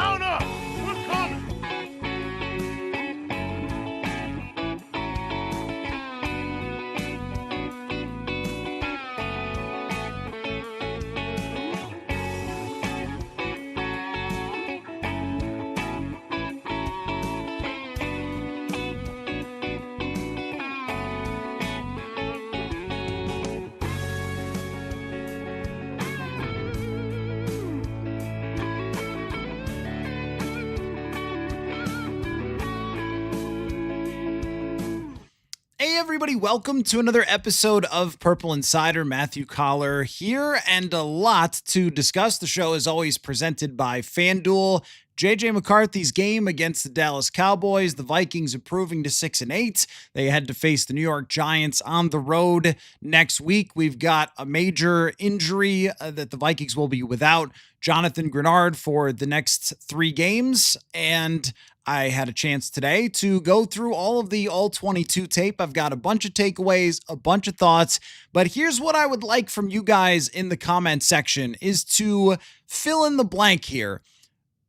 Mount up! We're coming! Hey everybody, welcome to another episode of Purple Insider. Matthew Coller here, and a lot to discuss. The show is always presented by FanDuel. JJ McCarthy's game against the Dallas Cowboys, the Vikings improving to 6-8. They had to face the New York Giants on the road next week. We've got a major injury that the Vikings will be without Jonathan Greenard for the next 3 games, and I had a chance today to go through all of the All-22 tape. I've got a bunch of takeaways, a bunch of thoughts, but here's what I would like from you guys in the comment section is to fill in the blank here.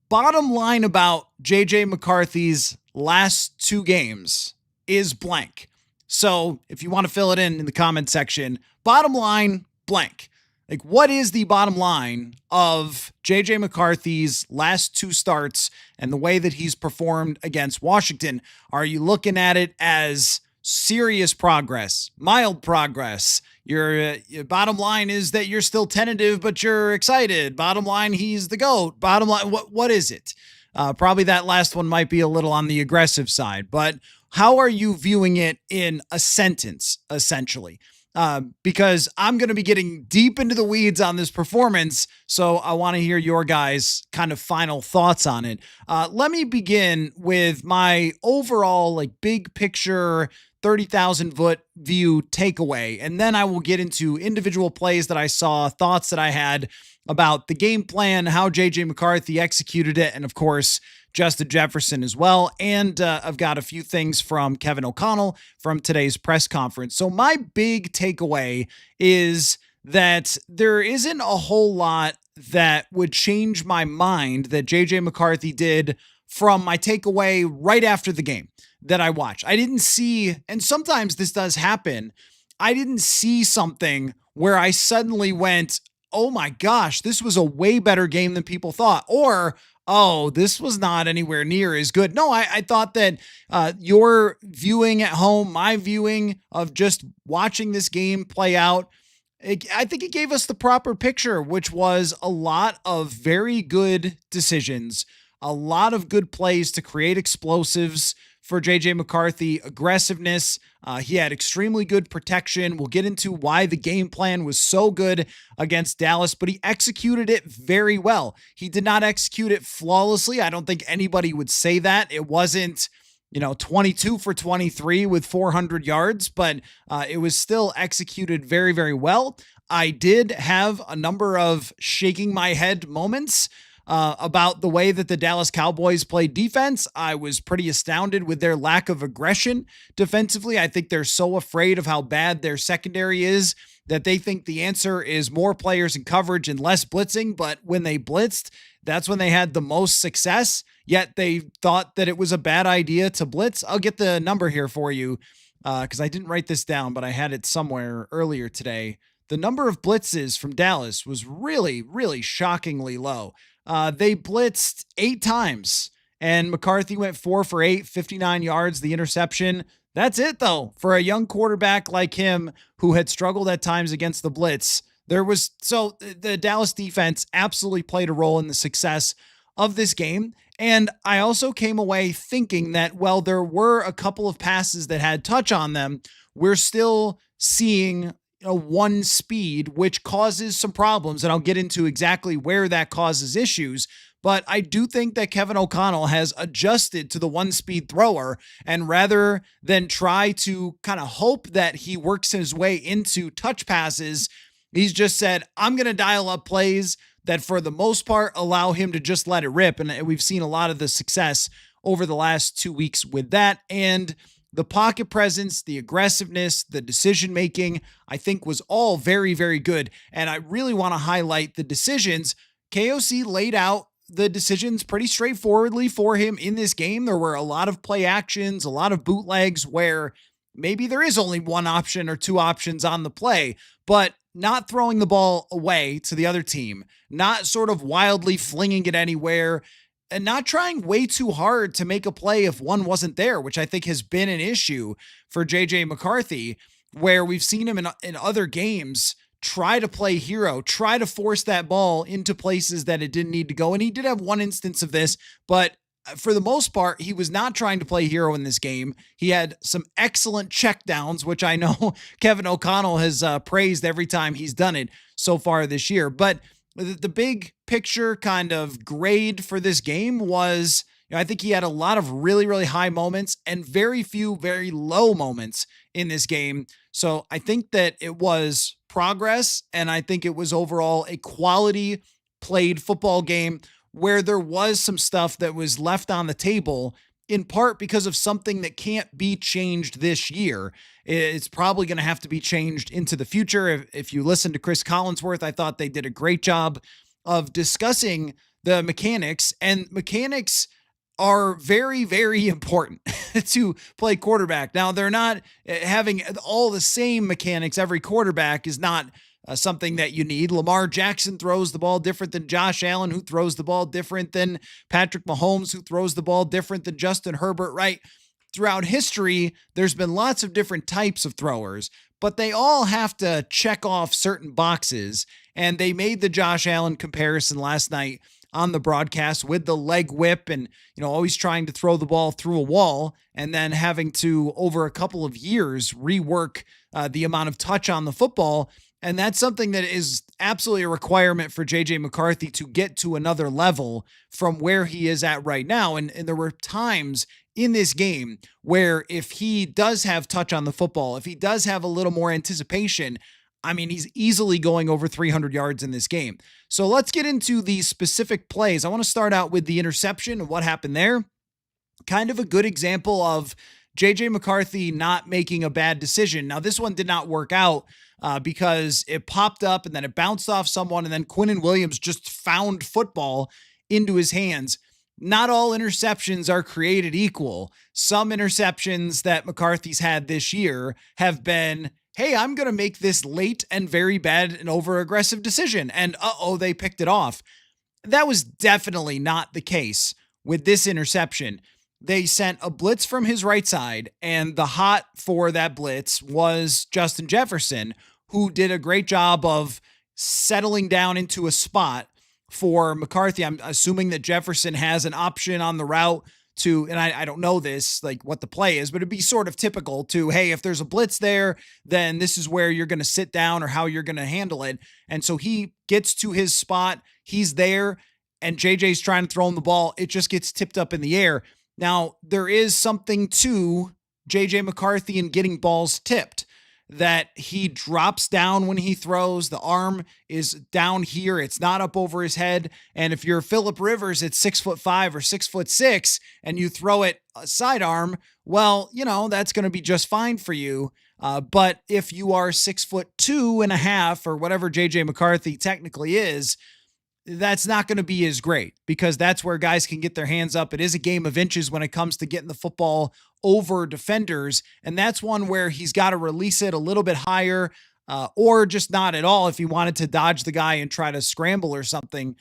Bottom line about JJ McCarthy's last 2 games is blank. So if you want to fill it in the comment section, bottom line, blank. Like, what is the bottom line of JJ McCarthy's last 2 starts and the way that he's performed against Washington? Are you looking at it as serious progress, mild progress? Your bottom line is that you're still tentative, but you're excited. Bottom line, he's the GOAT. Bottom line, what is it? Probably that last one might be a little on the aggressive side, but how are you viewing it in a sentence, essentially? Because I'm going to be getting deep into the weeds on this performance, so I want to hear your guys' kind of final thoughts on it. Let me begin with my overall, big picture, 30,000 foot view takeaway, and then I will get into individual plays that I saw, thoughts that I had about the game plan, how JJ McCarthy executed it, and of course, Justin Jefferson as well. And I've got a few things from Kevin O'Connell from today's press conference. So my big takeaway is that there isn't a whole lot that would change my mind that JJ McCarthy did from my takeaway right after the game that I watched. I didn't see, and sometimes this does happen, I didn't see something where I suddenly went, oh my gosh, this was a way better game than people thought, or oh, this was not anywhere near as good. No, I thought that your viewing at home, my viewing of just watching this game play out, I think it gave us the proper picture, which was a lot of very good decisions, a lot of good plays to create explosives for JJ McCarthy, aggressiveness. He had extremely good protection. We'll get into why the game plan was so good against Dallas, but he executed it very well. He did not execute it flawlessly. I don't think anybody would say that. It wasn't, 22 for 23 with 400 yards, but it was still executed very, very well. I did have a number of shaking my head moments about the way that the Dallas Cowboys played defense. I was pretty astounded with their lack of aggression defensively. I think they're so afraid of how bad their secondary is that they think the answer is more players in coverage and less blitzing. But when they blitzed, that's when they had the most success, yet they thought that it was a bad idea to blitz. I'll get the number here for you because I didn't write this down, but I had it somewhere earlier today. The number of blitzes from Dallas was really, really shockingly low. They blitzed 8 times, and McCarthy went 4 for 8, 59 yards, the interception. That's it, though, for a young quarterback like him who had struggled at times against the blitz. So the Dallas defense absolutely played a role in the success of this game. And I also came away thinking that, while there were a couple of passes that had touch on them, we're still seeing one speed, which causes some problems. And I'll get into exactly where that causes issues. But I do think that Kevin O'Connell has adjusted to the one speed thrower, and rather than try to kind of hope that he works his way into touch passes, he's just said, I'm going to dial up plays that for the most part allow him to just let it rip. And we've seen a lot of the success over the last 2 weeks with that. And the pocket presence, the aggressiveness, the decision-making, I think was all very, very good. And I really want to highlight the decisions. KOC laid out the decisions pretty straightforwardly for him in this game. There were a lot of play actions, a lot of bootlegs where maybe there is only one option or two options on the play, but not throwing the ball away to the other team, not sort of wildly flinging it anywhere, and not trying way too hard to make a play if one wasn't there, which I think has been an issue for JJ McCarthy, where we've seen him in other games try to play hero, try to force that ball into places that it didn't need to go. And he did have one instance of this, but for the most part, he was not trying to play hero in this game. He had some excellent checkdowns, which I know Kevin O'Connell has praised every time he's done it so far this year. But the big picture kind of grade for this game was, I think he had a lot of really, really high moments and very few, very low moments in this game. So I think that it was progress, and I think it was overall a quality played football game where there was some stuff that was left on the table, in part because of something that can't be changed this year. It's probably going to have to be changed into the future. If you listen to Chris Collinsworth, I thought they did a great job of discussing the mechanics, and mechanics are very, very important to play quarterback. Now, they're not having all the same mechanics. Every quarterback is not something that you need. Lamar Jackson throws the ball different than Josh Allen, who throws the ball different than Patrick Mahomes, who throws the ball different than Justin Herbert, right? Throughout history, there's been lots of different types of throwers, but they all have to check off certain boxes. And they made the Josh Allen comparison last night on the broadcast with the leg whip and, always trying to throw the ball through a wall and then having to, over a couple of years, rework the amount of touch on the football. And that's something that is absolutely a requirement for JJ McCarthy to get to another level from where he is at right now. And there were times in this game where if he does have touch on the football, if he does have a little more anticipation, he's easily going over 300 yards in this game. So let's get into the specific plays. I want to start out with the interception and what happened there. Kind of a good example of JJ McCarthy not making a bad decision. Now, this one did not work out because it popped up and then it bounced off someone, and then Quinnen Williams just found football into his hands. Not all interceptions are created equal. Some interceptions that McCarthy's had this year have been, hey, I'm going to make this late and very bad and over-aggressive decision. And they picked it off. That was definitely not the case with this interception. They sent a blitz from his right side, and the hot for that blitz was Justin Jefferson, who did a great job of settling down into a spot for McCarthy. I'm assuming that Jefferson has an option on the route to, and I don't know this, like what the play is, but it'd be sort of typical to, hey, if there's a blitz there, then this is where you're going to sit down or how you're going to handle it. And so he gets to his spot, he's there, and JJ's trying to throw him the ball. It just gets tipped up in the air. Now, there is something to JJ McCarthy in getting balls tipped, that he drops down when he throws. The arm is down here. It's not up over his head. And if you're Phillip Rivers at 6'5" or 6'6", and you throw it sidearm, well, that's going to be just fine for you. But if you are 6'2.5" or whatever JJ McCarthy technically is, that's not going to be as great, because that's where guys can get their hands up. It is a game of inches when it comes to getting the football over defenders. And that's one where he's got to release it a little bit higher, or just not at all if he wanted to dodge the guy and try to scramble or something.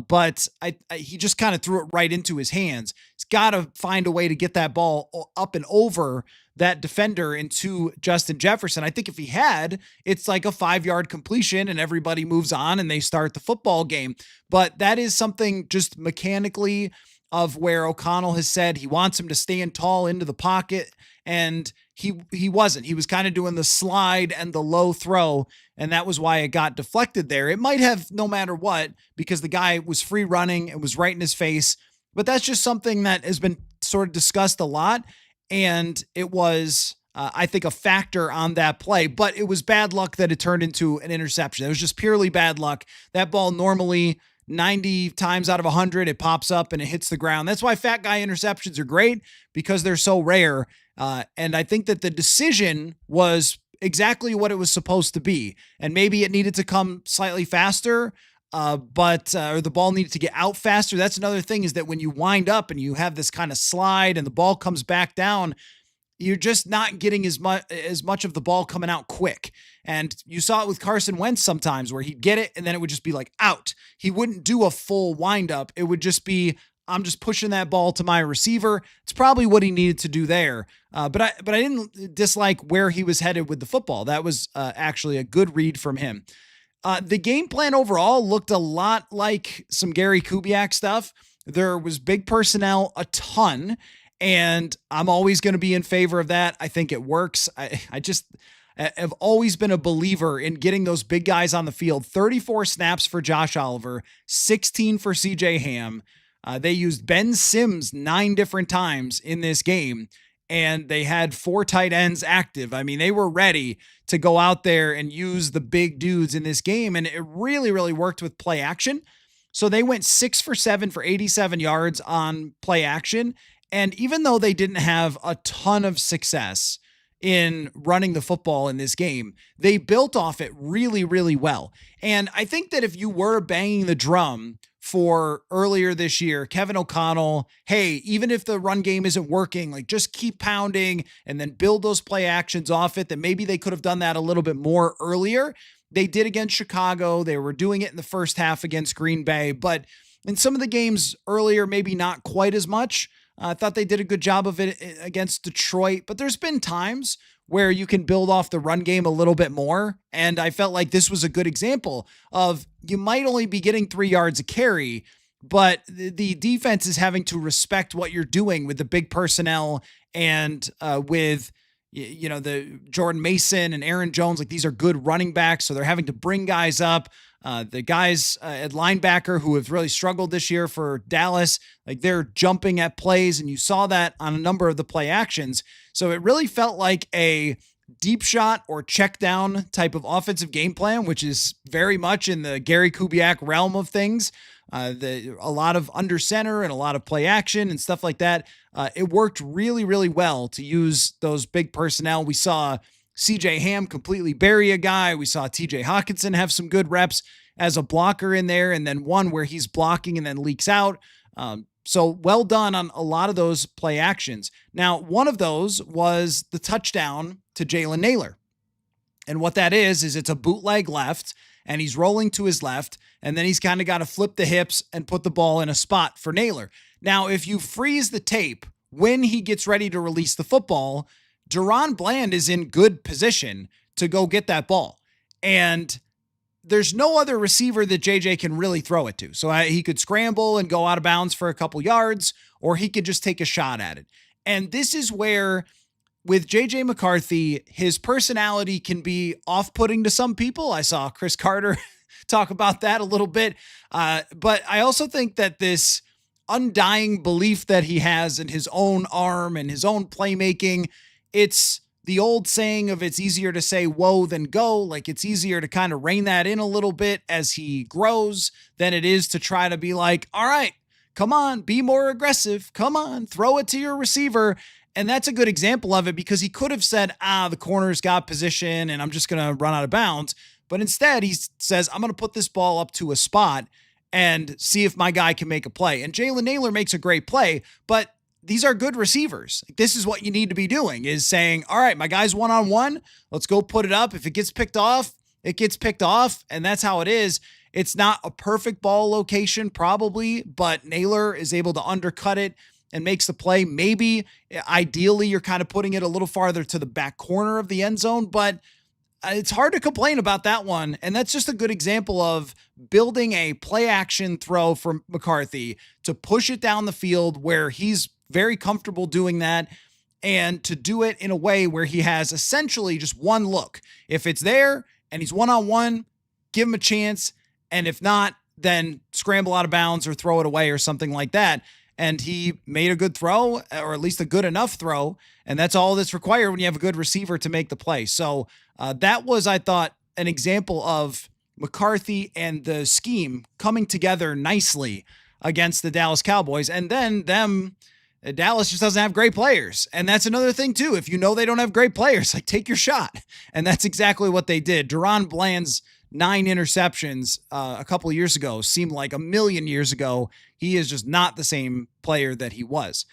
But he just kind of threw it right into his hands. He's got to find a way to get that ball up and over that defender into Justin Jefferson. I think if he had, it's like a 5-yard completion and everybody moves on and they start the football game. But that is something just mechanically of where O'Connell has said he wants him to stand tall into the pocket, and he wasn't. He was kind of doing the slide and the low throw, and that was why it got deflected there. It might have no matter what, because the guy was free running, it was right in his face, but that's just something that has been sort of discussed a lot, and it was I think a factor on that play, but it was bad luck that it turned into an interception. It was just purely bad luck. That ball normally 90 times out of 100, it pops up and it hits the ground. That's why fat guy interceptions are great, because they're so rare. And I think that the decision was exactly what it was supposed to be. And maybe it needed to come slightly faster. or the ball needed to get out faster. That's another thing, is that when you wind up and you have this kind of slide and the ball comes back down, you're just not getting as much of the ball coming out quick. And you saw it with Carson Wentz sometimes, where he'd get it and then it would just be like out. He wouldn't do a full windup. It would just be, I'm just pushing that ball to my receiver. It's probably what he needed to do there. But I didn't dislike where he was headed with the football. That was actually a good read from him. The game plan overall looked a lot like some Gary Kubiak stuff. There was big personnel, a ton, and I'm always going to be in favor of that. I think it works. I just have always been a believer in getting those big guys on the field. 34 snaps for Josh Oliver, 16 for CJ Ham. They used Ben Sims 9 different times in this game, and they had 4 tight ends active. I mean, they were ready to go out there and use the big dudes in this game, and it really, really worked with play action. So they went 6 for 7 for 87 yards on play action. And even though they didn't have a ton of success in running the football in this game, they built off it really, really well. And I think that if you were banging the drum for earlier this year, Kevin O'Connell, hey, even if the run game isn't working, like just keep pounding and then build those play actions off it, that maybe they could have done that a little bit more earlier. They did against Chicago. They were doing it in the first half against Green Bay, but in some of the games earlier, maybe not quite as much. I thought they did a good job of it against Detroit, but there's been times where you can build off the run game a little bit more. And I felt like this was a good example of, you might only be getting 3 yards a carry, but the defense is having to respect what you're doing with the big personnel and with, the Jordan Mason and Aaron Jones. Like, these are good running backs, so they're having to bring guys up. The guys at linebacker who have really struggled this year for Dallas, like, they're jumping at plays, and you saw that on a number of the play actions. So it really felt like a deep shot or check down type of offensive game plan, which is very much in the Gary Kubiak realm of things. A lot of under center and a lot of play action and stuff like that. It worked really, really well to use those big personnel. We saw CJ Ham completely bury a guy. We saw TJ Hawkinson have some good reps as a blocker in there, and then one where he's blocking and then leaks out. So well done on a lot of those play actions. Now, one of those was the touchdown to Jalen Nailor. And what that is it's a bootleg left, and he's rolling to his left, and then he's kind of got to flip the hips and put the ball in a spot for Nailor. Now, if you freeze the tape when he gets ready to release the football, Deron Bland is in good position to go get that ball. And there's no other receiver that JJ can really throw it to. So he could scramble and go out of bounds for a couple yards, or he could just take a shot at it. And this is where, with JJ McCarthy, his personality can be off-putting to some people. I saw Chris Carter talk about that a little bit. But I also think that this undying belief that he has in his own arm and his own playmaking, it's the old saying of, it's easier to say whoa than go. Like, it's easier to kind of rein that in a little bit as he grows than it is to try to be like, all right, come on, be more aggressive. Come on, throw it to your receiver. And that's a good example of it, because he could have said, the corner's got position and I'm just going to run out of bounds. But instead he says, I'm going to put this ball up to a spot and see if my guy can make a play. And Jalen Nailor makes a great play, but these are good receivers. This is what you need to be doing, is saying, all right, my guy's one-on-one. Let's go put it up. If it gets picked off, it gets picked off. And that's how it is. It's not a perfect ball location probably, but Nailor is able to undercut it and makes the play. Maybe ideally you're kind of putting it a little farther to the back corner of the end zone, but it's hard to complain about that one. And that's just a good example of building a play action throw from McCarthy to push it down the field where he's very comfortable doing that, and to do it in a way where he has essentially just one look. If it's there and he's one-on-one, give him a chance. And if not, then scramble out of bounds or throw it away or something like that. And he made a good throw, or at least a good enough throw. And that's all that's required when you have a good receiver to make the play. So that was, I thought, an example of McCarthy and the scheme coming together nicely against the Dallas Cowboys. And then Dallas just doesn't have great players. And that's another thing too. If you know they don't have great players, like, take your shot. And that's exactly what they did. Deron Bland's 9 interceptions a couple of years ago seemed like a million years ago. He is just not the same player that he was.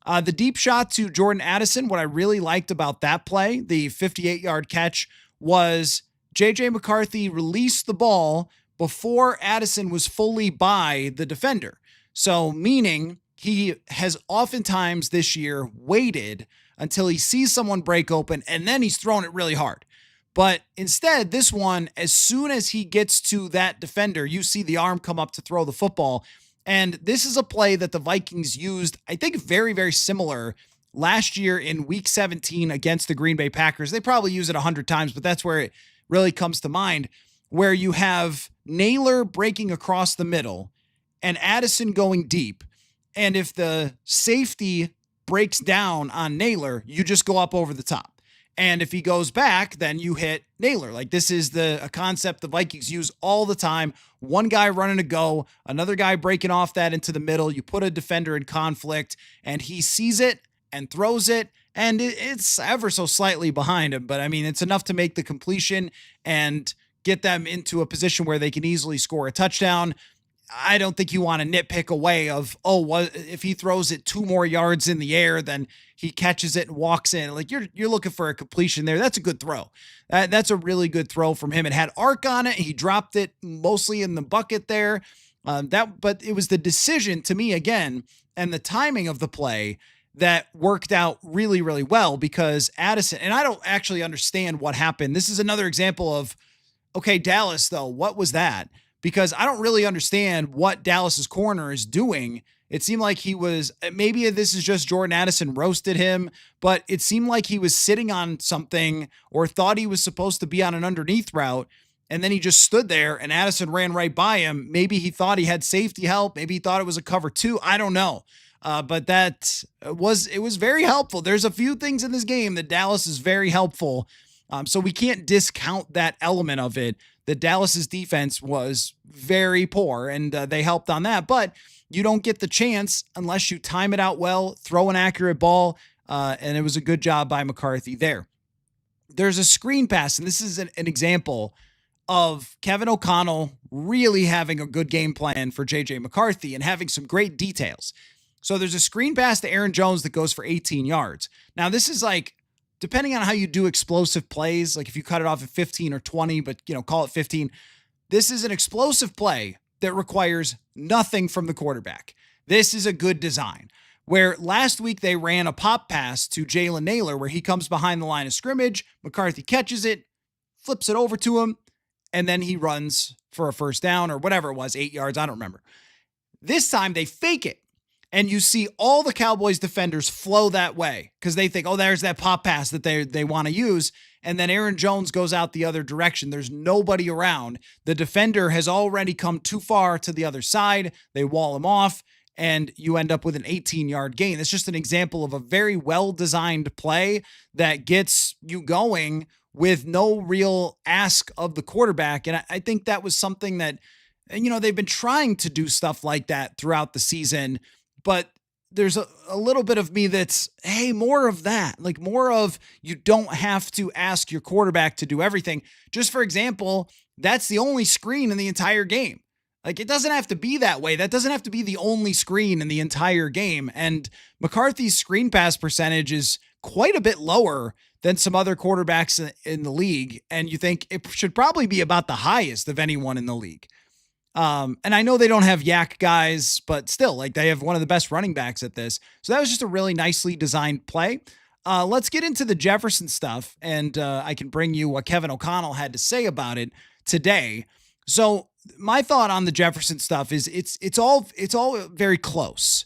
The deep shot to Jordan Addison, what I really liked about that play, the 58-yard catch, was JJ McCarthy released the ball before Addison was fully by the defender. So meaning he has oftentimes this year waited until he sees someone break open and then he's thrown it really hard. But instead, this one, as soon as he gets to that defender, you see the arm come up to throw the football. And this is a play that the Vikings used, I think, very, very similar last year in week 17 against the Green Bay Packers. They probably use it 100 times, but that's where it really comes to mind, where you have Naylor breaking across the middle and Addison going deep. And if the safety breaks down on Naylor, you just go up over the top. And if he goes back, then you hit Naylor. Like, this is a concept the Vikings use all the time. One guy running a go, another guy breaking off that into the middle. You put a defender in conflict, and he sees it and throws it, and it's ever so slightly behind him. But, I mean, it's enough to make the completion and get them into a position where they can easily score a touchdown. I don't think you want to nitpick away of, if he throws it 2 more yards in the air, then he catches it and walks in. Like, you're looking for a completion there. That's a good throw. That's a really good throw from him. It had arc on it. He dropped it mostly in the bucket there. But it was the decision to me again, and the timing of the play that worked out really, really well, because Addison, and I don't actually understand what happened. This is another example of, okay, Dallas though, what was that? Because I don't really understand what Dallas's corner is doing. It seemed like he was, maybe this is just Jordan Addison roasted him, but it seemed like he was sitting on something or thought he was supposed to be on an underneath route. And then he just stood there and Addison ran right by him. Maybe he thought he had safety help. Maybe he thought it was a cover 2. I don't know. But it was very helpful. There's a few things in this game that Dallas is very helpful. So we can't discount that element of it. The Dallas's defense was very poor, and they helped on that. But you don't get the chance unless you time it out well, throw an accurate ball, and it was a good job by McCarthy there. There's a screen pass, and this is an example of Kevin O'Connell really having a good game plan for JJ McCarthy and having some great details. So there's a screen pass to Aaron Jones that goes for 18 yards. Now, this is like, depending on how you do explosive plays, like if you cut it off at 15 or 20, but call it 15, this is an explosive play that requires nothing from the quarterback. This is a good design. Where last week they ran a pop pass to Jalen Naylor where he comes behind the line of scrimmage, McCarthy catches it, flips it over to him, and then he runs for a first down or whatever it was, 8 yards, I don't remember. This time they fake it. And you see all the Cowboys defenders flow that way because they think, there's that pop pass that they want to use. And then Aaron Jones goes out the other direction. There's nobody around. The defender has already come too far to the other side. They wall him off, and you end up with an 18-yard gain. It's just an example of a very well-designed play that gets you going with no real ask of the quarterback. And I think that was something that, they've been trying to do stuff like that throughout the season. But there's a little bit of me that's, hey, more of that. Like, more of, you don't have to ask your quarterback to do everything. Just for example, that's the only screen in the entire game. Like, it doesn't have to be that way. That doesn't have to be the only screen in the entire game. And McCarthy's screen pass percentage is quite a bit lower than some other quarterbacks in the league. And you think it should probably be about the highest of anyone in the league. And I know they don't have yak guys, but still, like, they have one of the best running backs at this. So that was just a really nicely designed play. Let's get into the Jefferson stuff, and I can bring you what Kevin O'Connell had to say about it today. So my thought on the Jefferson stuff is it's all very close.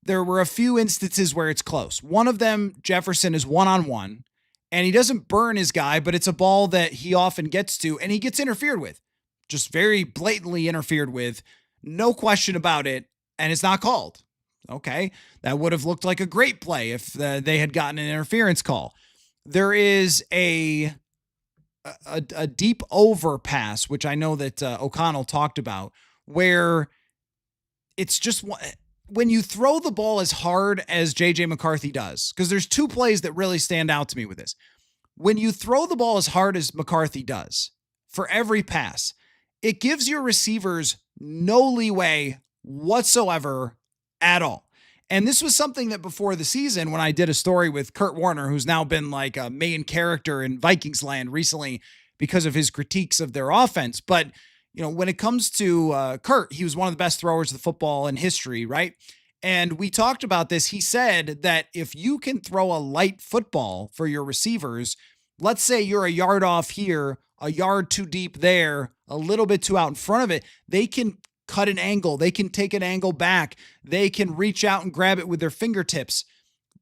There were a few instances where it's close. One of them, Jefferson is one-on-one, and he doesn't burn his guy, but it's a ball that he often gets to, and he gets interfered with. Just very blatantly interfered with, no question about it, and it's not called. Okay, that would have looked like a great play if they had gotten an interference call. There is a deep overpass, which I know that O'Connell talked about, where it's just when you throw the ball as hard as JJ McCarthy does, because there's 2 plays that really stand out to me with this. When you throw the ball as hard as McCarthy does, for every pass. It gives your receivers no leeway whatsoever at all. And this was something that before the season, when I did a story with Kurt Warner, who's now been like a main character in Vikings land recently because of his critiques of their offense. But, when it comes to Kurt, he was one of the best throwers of the football in history, right? And we talked about this. He said that if you can throw a light football for your receivers, let's say you're a yard off here, a yard too deep there, a little bit too out in front of it, they can cut an angle. They can take an angle back. They can reach out and grab it with their fingertips.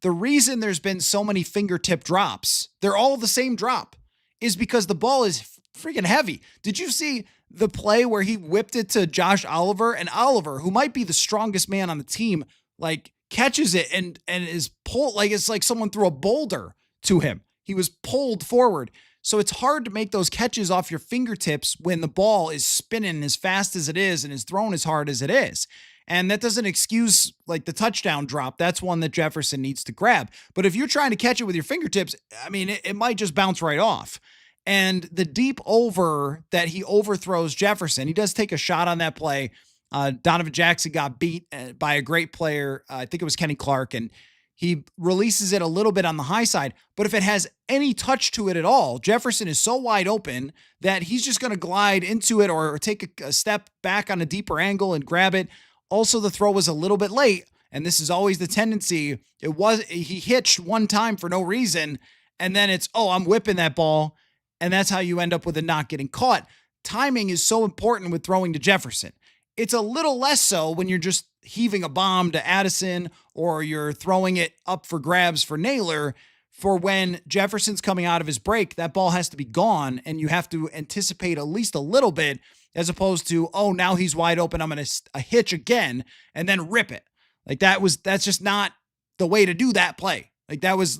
The reason there's been so many fingertip drops, they're all the same drop, is because the ball is freaking heavy. Did you see the play where he whipped it to Josh Oliver, and Oliver, who might be the strongest man on the team, like catches it and is pulled, like it's like someone threw a boulder to him. He was pulled forward. So it's hard to make those catches off your fingertips when the ball is spinning as fast as it is and is thrown as hard as it is. And that doesn't excuse like the touchdown drop. That's one that Jefferson needs to grab. But if you're trying to catch it with your fingertips, I mean, it might just bounce right off. And the deep over that he overthrows Jefferson, he does take a shot on that play. Donovan Jackson got beat by a great player. I think it was Kenny Clark, and he releases it a little bit on the high side. But if it has any touch to it at all, Jefferson is so wide open that he's just going to glide into it or take a step back on a deeper angle and grab it. Also, the throw was a little bit late, and this is always the tendency. He hitched one time for no reason, and then it's, I'm whipping that ball, and that's how you end up with it not getting caught. Timing is so important with throwing to Jefferson. It's a little less so when you're just heaving a bomb to Addison or you're throwing it up for grabs for Naylor. For when Jefferson's coming out of his break, that ball has to be gone, and you have to anticipate at least a little bit, as opposed to, now he's wide open, I'm going to hitch again and then rip it. Like that's just not the way to do that play. Like that was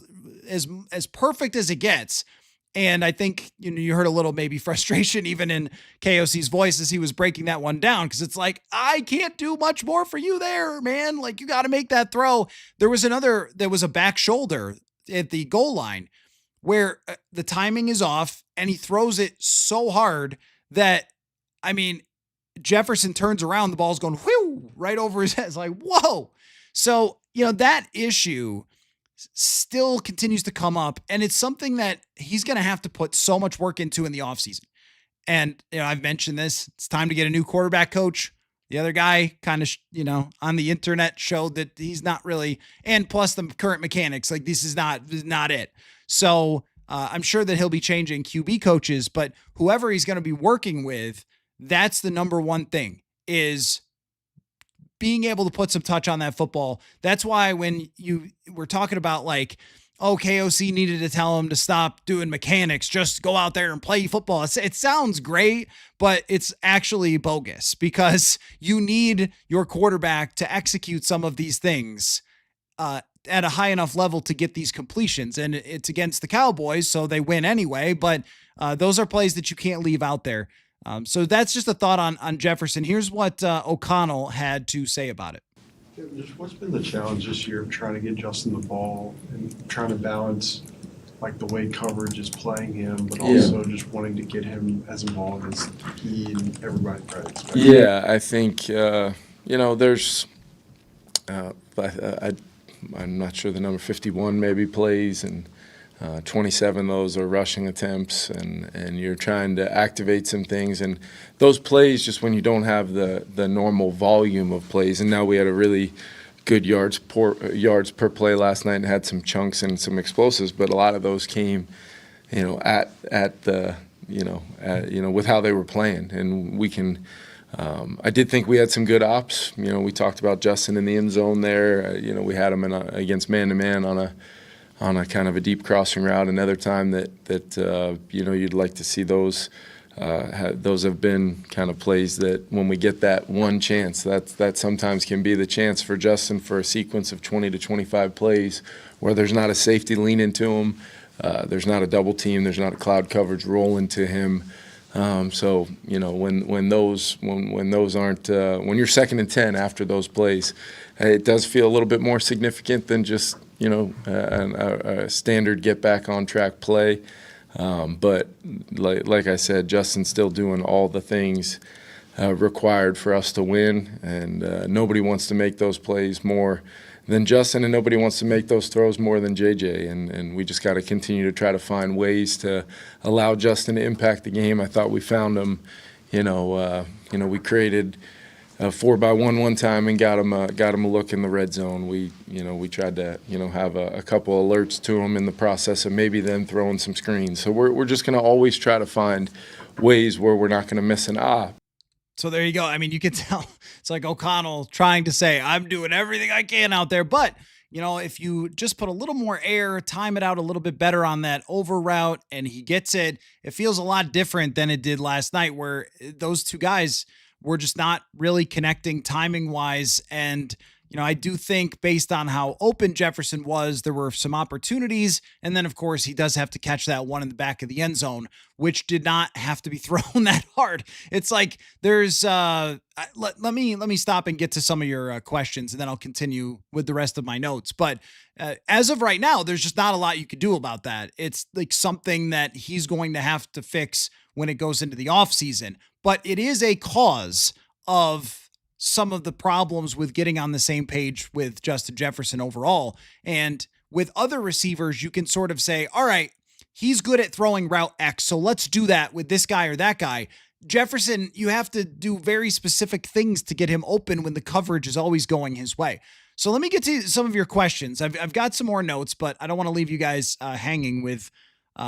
as perfect as it gets. And I think, you heard a little maybe frustration even in KOC's voice as he was breaking that one down, because it's like, I can't do much more for you there, man. Like, you got to make that throw. There was a back shoulder at the goal line where the timing is off and he throws it so hard that, Jefferson turns around, the ball's going whew, right over his head. It's like, whoa. So, that issue still continues to come up, and it's something that he's going to have to put so much work into in the offseason. And, I've mentioned this, it's time to get a new quarterback coach. The other guy kind of, on the internet showed that he's not really, and plus the current mechanics, like this is not it. So I'm sure that he'll be changing QB coaches, but whoever he's going to be working with, that's the number one thing, is being able to put some touch on that football. That's why when you were talking about like, KOC needed to tell him to stop doing mechanics, just go out there and play football. It sounds great, but it's actually bogus, because you need your quarterback to execute some of these things at a high enough level to get these completions. And it's against the Cowboys, so they win anyway, but those are plays that you can't leave out there. So that's just a thought on Jefferson. Here's what O'Connell had to say about it. Just what's been the challenge this year of trying to get Justin the ball and trying to balance like the way coverage is playing him, but also just wanting to get him as involved as he and everybody probably expects? Yeah, I think, there's, I'm not sure the number 51 maybe plays, and 27 of those are rushing attempts, and you're trying to activate some things. And those plays, just when you don't have the normal volume of plays, and now we had a really good yards per play last night and had some chunks and some explosives, but a lot of those came, at the, with how they were playing. And we can, I did think we had some good ops. We talked about Justin in the end zone there. We had him against man-to-man on a kind of a deep crossing route. Another time that you'd like to see those. Those have been kind of plays that when we get that one chance, that sometimes can be the chance for Justin for a sequence of 20 to 25 plays where there's not a safety lean into him, there's not a double team, there's not a cloud coverage roll into him. So when those aren't when you're 2nd and 10 after those plays, it does feel a little bit more significant than just a standard get back on track play. But like I said, Justin's still doing all the things required for us to win, and nobody wants to make those plays more than Justin, and nobody wants to make those throws more than JJ, and we just got to continue to try to find ways to allow Justin to impact the game. I thought we found him, we created a 4x1 one time and got him a look in the red zone. We tried to have a couple alerts to him in the process of maybe then throwing some screens. So we're just going to always try to find ways where we're not going to miss an So there you go. I mean, you can tell it's like O'Connell trying to say, I'm doing everything I can out there. But, if you just put a little more air, time it out a little bit better on that over route, and he gets it, it feels a lot different than it did last night, where those two guys were just not really connecting timing wise. And, I do think based on how open Jefferson was, there were some opportunities. And then, of course, he does have to catch that one in the back of the end zone, which did not have to be thrown that hard. It's like there's let me stop and get to some of your questions, and then I'll continue with the rest of my notes. But as of right now, there's just not a lot you could do about that. It's like something that he's going to have to fix when it goes into the offseason. But it is a cause of some of the problems with getting on the same page with Justin Jefferson overall. And with other receivers, you can sort of say, all right, he's good at throwing route X, so let's do that with this guy or that guy. Jefferson, you have to do very specific things to get him open when the coverage is always going his way. So let me get to some of your questions. I've got some more notes, but I don't want to leave you guys hanging with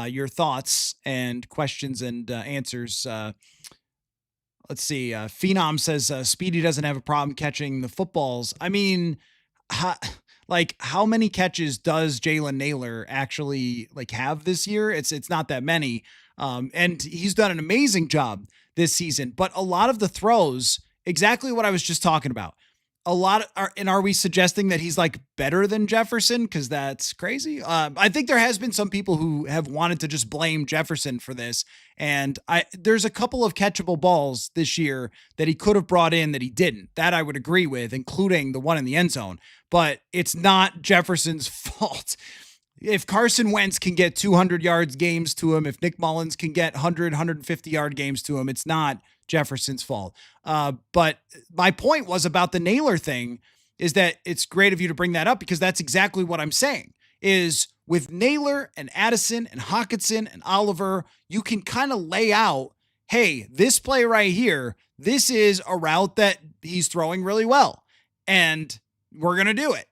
your thoughts and questions and answers. Let's see. Phenom says Speedy doesn't have a problem catching the footballs. I mean, how many catches does Jalen Naylor actually have this year? It's not that many. And he's done an amazing job this season, but a lot of the throws, exactly what I was just talking about. Are we suggesting that he's better than Jefferson? Cause that's crazy. I think there has been some people who have wanted to just blame Jefferson for this. And there's a couple of catchable balls this year that he could have brought in that he didn't. That I would agree with, including the one in the end zone, but it's not Jefferson's fault. If Carson Wentz can get 200 yards games to him, if Nick Mullins can get 150 yard games to him, it's not Jefferson's fault. But my point was about the Naylor thing is that it's great of you to bring that up, because that's exactly what I'm saying is with Naylor and Addison and Hockenson and Oliver, you can kind of lay out, hey, this play right here, this is a route that he's throwing really well, and we're going to do it.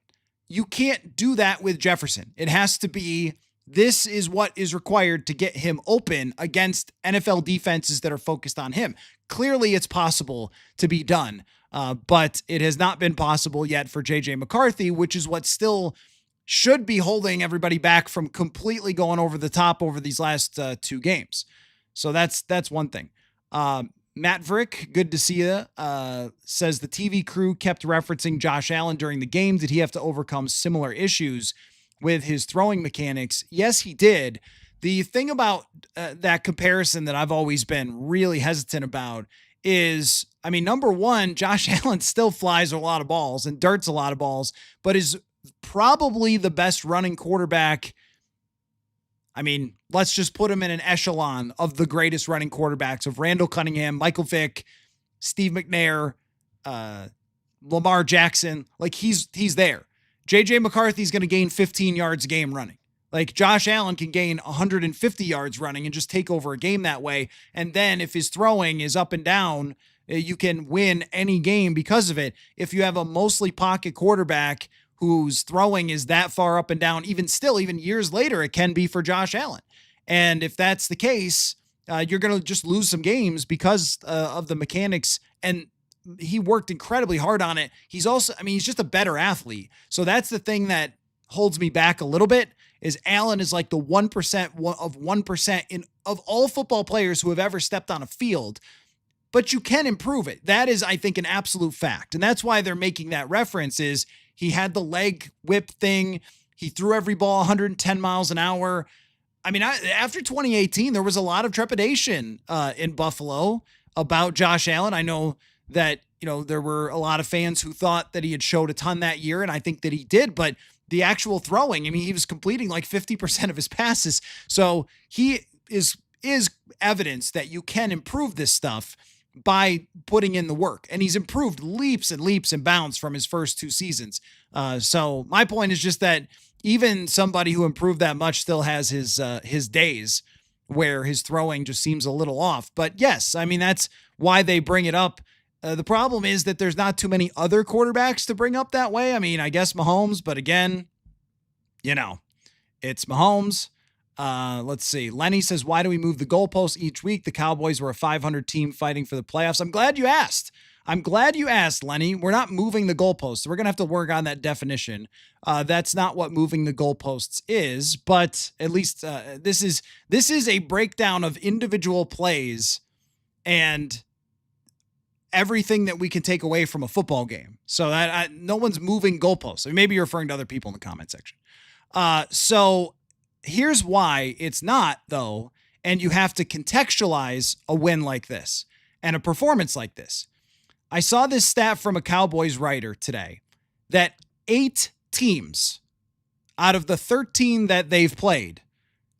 You can't do that with Jefferson. It has to be, this is what is required to get him open against NFL defenses that are focused on him. Clearly, it's possible to be done, but it has not been possible yet for JJ McCarthy, which is what still should be holding everybody back from completely going over the top over these last two games. So that's one thing. Matt Vrick, good to see you, says the TV crew kept referencing Josh Allen during the game. Did he have to overcome similar issues with his throwing mechanics? Yes, he did. The thing about that comparison that I've always been really hesitant about is, I mean, number one, Josh Allen still flies a lot of balls and darts a lot of balls, but is probably the best running quarterback. I mean, let's just put him in an echelon of the greatest running quarterbacks of Randall Cunningham, Michael Vick, Steve McNair, Lamar Jackson. He's there. JJ McCarthy's going to gain 15 yards a game running. Josh Allen can gain 150 yards running and just take over a game that way. And then if his throwing is up and down, you can win any game because of it. If you have a mostly pocket quarterback whose throwing is that far up and down, even years later, it can be for Josh Allen. And if that's the case, you're going to just lose some games because of the mechanics. And he worked incredibly hard on it. He's also, he's just a better athlete. So that's the thing that holds me back a little bit, is Allen is like the 1% of 1% of all football players who have ever stepped on a field, but you can improve it. That is, I think, an absolute fact. And that's why they're making that reference is he had the leg whip thing. He threw every ball 110 miles an hour. After 2018, there was a lot of trepidation in Buffalo about Josh Allen. I know that, there were a lot of fans who thought that he had showed a ton that year, and I think that he did, but the actual throwing, he was completing 50% of his passes. So is evidence that you can improve this stuff by putting in the work. And he's improved leaps and leaps and bounds from his first 2 seasons. So my point is just that even somebody who improved that much still has his days where his throwing just seems a little off. But yes, I mean, that's why they bring it up. The problem is that there's not too many other quarterbacks to bring up that way. I mean, I guess Mahomes, but again, it's Mahomes. Let's see. Lenny says, why do we move the goalposts each week? The Cowboys were a 500 team fighting for the playoffs. I'm glad you asked, Lenny. We're not moving the goalposts. We're going to have to work on that definition. That's not what moving the goalposts is, but at least this is a breakdown of individual plays and everything that we can take away from a football game. So that no one's moving goalposts. I mean, maybe you're referring to other people in the comment section. So here's why it's not, though, and you have to contextualize a win like this and a performance like this. I saw this stat from a Cowboys writer today that 8 teams out of the 13 that they've played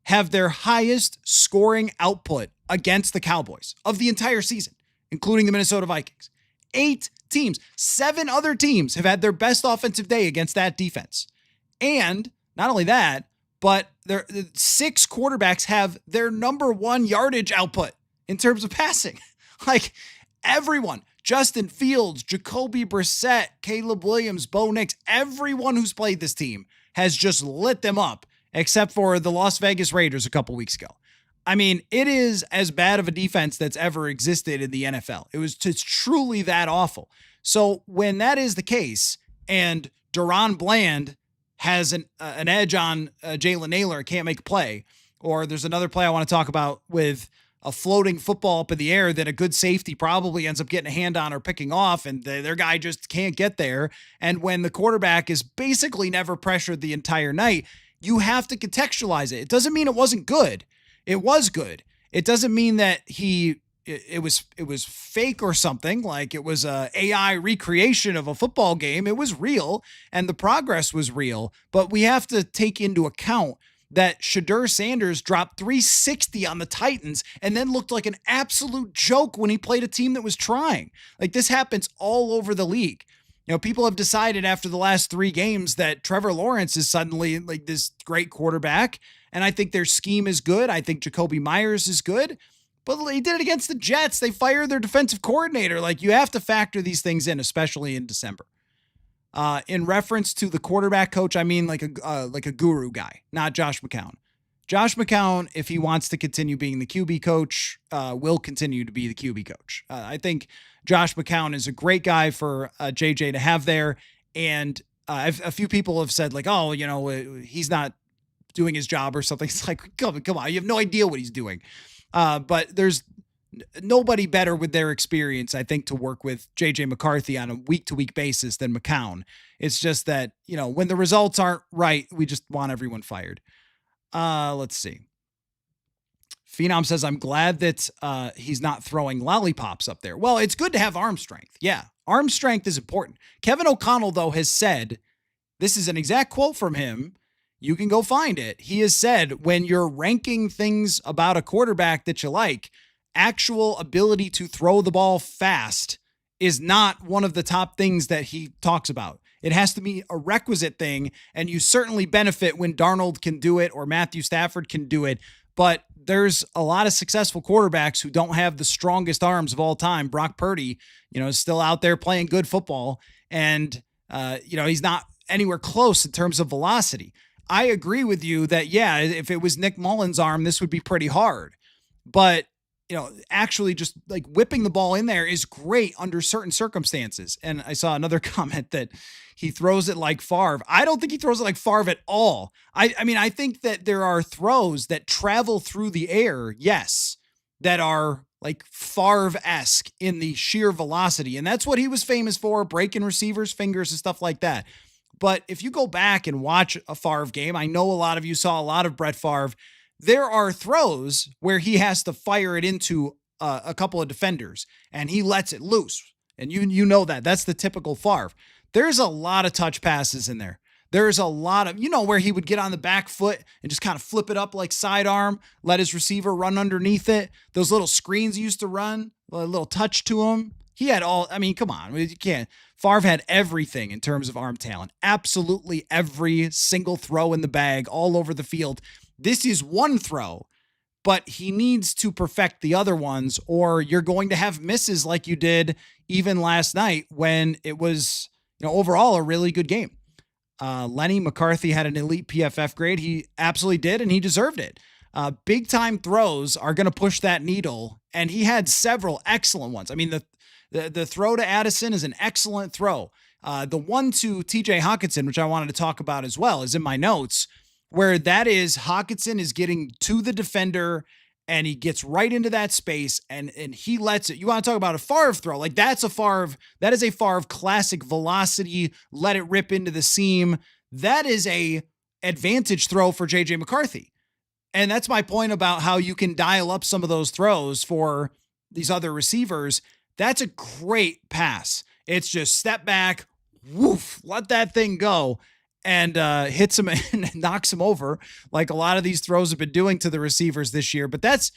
have their highest scoring output against the Cowboys of the entire season, including the Minnesota Vikings. 8 teams. 7 other teams have had their best offensive day against that defense. And not only that, but their 6 quarterbacks have their number 1 yardage output in terms of passing. Like everyone, Justin Fields, Jacoby Brissett, Caleb Williams, Bo Nix, everyone who's played this team has just lit them up, except for the Las Vegas Raiders a couple weeks ago. I mean, it is as bad of a defense that's ever existed in the NFL. It's truly that awful. So when that is the case, and Duron Bland has an edge on Jalen Naylor, can't make a play, or there's another play I want to talk about with a floating football up in the air that a good safety probably ends up getting a hand on or picking off, and their guy just can't get there. And when the quarterback is basically never pressured the entire night, you have to contextualize it. It doesn't mean it wasn't good. It was good. It doesn't mean that it was fake or something, like it was a AI recreation of a football game. It was real, and the progress was real. But we have to take into account that Shedeur Sanders dropped 360 on the Titans and then looked like an absolute joke when he played a team that was trying. Like, this happens all over the league. People have decided after the last 3 games that Trevor Lawrence is suddenly like this great quarterback. And I think their scheme is good. I think Jacoby Myers is good. But he did it against the Jets. They fired their defensive coordinator. Like, you have to factor these things in, especially in December. In reference to the quarterback coach, I mean like a guru guy, not Josh McCown. Josh McCown, if he wants to continue being the QB coach, will continue to be the QB coach. I think Josh McCown is a great guy for JJ to have there. And a few people have said like, oh, he's not doing his job or something. It's like, come on, you have no idea what he's doing. But there's nobody better with their experience, I think, to work with JJ McCarthy on a week-to-week basis than McCown. It's just that, when the results aren't right, we just want everyone fired. Let's see. Phenom says, I'm glad that he's not throwing lollipops up there. Well, it's good to have arm strength. Yeah, arm strength is important. Kevin O'Connell, though, has said, this is an exact quote from him. You can go find it. He has said, when you're ranking things about a quarterback that you like, actual ability to throw the ball fast is not one of the top things that he talks about. It has to be a requisite thing, and you certainly benefit when Darnold can do it or Matthew Stafford can do it, but there's a lot of successful quarterbacks who don't have the strongest arms of all time. Brock Purdy, is still out there playing good football, and he's not anywhere close in terms of velocity. I agree with you that, yeah, if it was Nick Mullins' arm, this would be pretty hard. But, actually just like whipping the ball in there is great under certain circumstances. And I saw another comment that he throws it like Favre. I don't think he throws it like Favre at all. I mean, I think that there are throws that travel through the air, yes, that are like Favre-esque in the sheer velocity. And that's what he was famous for, breaking receivers' fingers and stuff like that. But if you go back and watch a Favre game, I know a lot of you saw a lot of Brett Favre. There are throws where he has to fire it into a couple of defenders and he lets it loose. And you know that. That's the typical Favre. There's a lot of touch passes in there. There's a lot of, where he would get on the back foot and just kind of flip it up like sidearm, let his receiver run underneath it. Those little screens he used to run, a little touch to him. He had come on, you can't. Favre had everything in terms of arm talent. Absolutely every single throw in the bag all over the field. This is one throw, but he needs to perfect the other ones, or you're going to have misses like you did even last night when it was, overall a really good game. Lenny McCarthy had an elite PFF grade. He absolutely did, and he deserved it. Big time throws are going to push that needle, and he had several excellent ones. I mean, the throw to Addison is an excellent throw. The one to TJ Hockenson, which I wanted to talk about as well, is in my notes, where that is Hockenson is getting to the defender and he gets right into that space and he lets it. You want to talk about a Favre throw? Like that is a Favre classic velocity, let it rip into the seam. That is a advantage throw for JJ McCarthy. And that's my point about how you can dial up some of those throws for these other receivers. That's a great pass. It's just step back, woof, let that thing go. And hits him and knocks him over like a lot of these throws have been doing to the receivers this year. But that's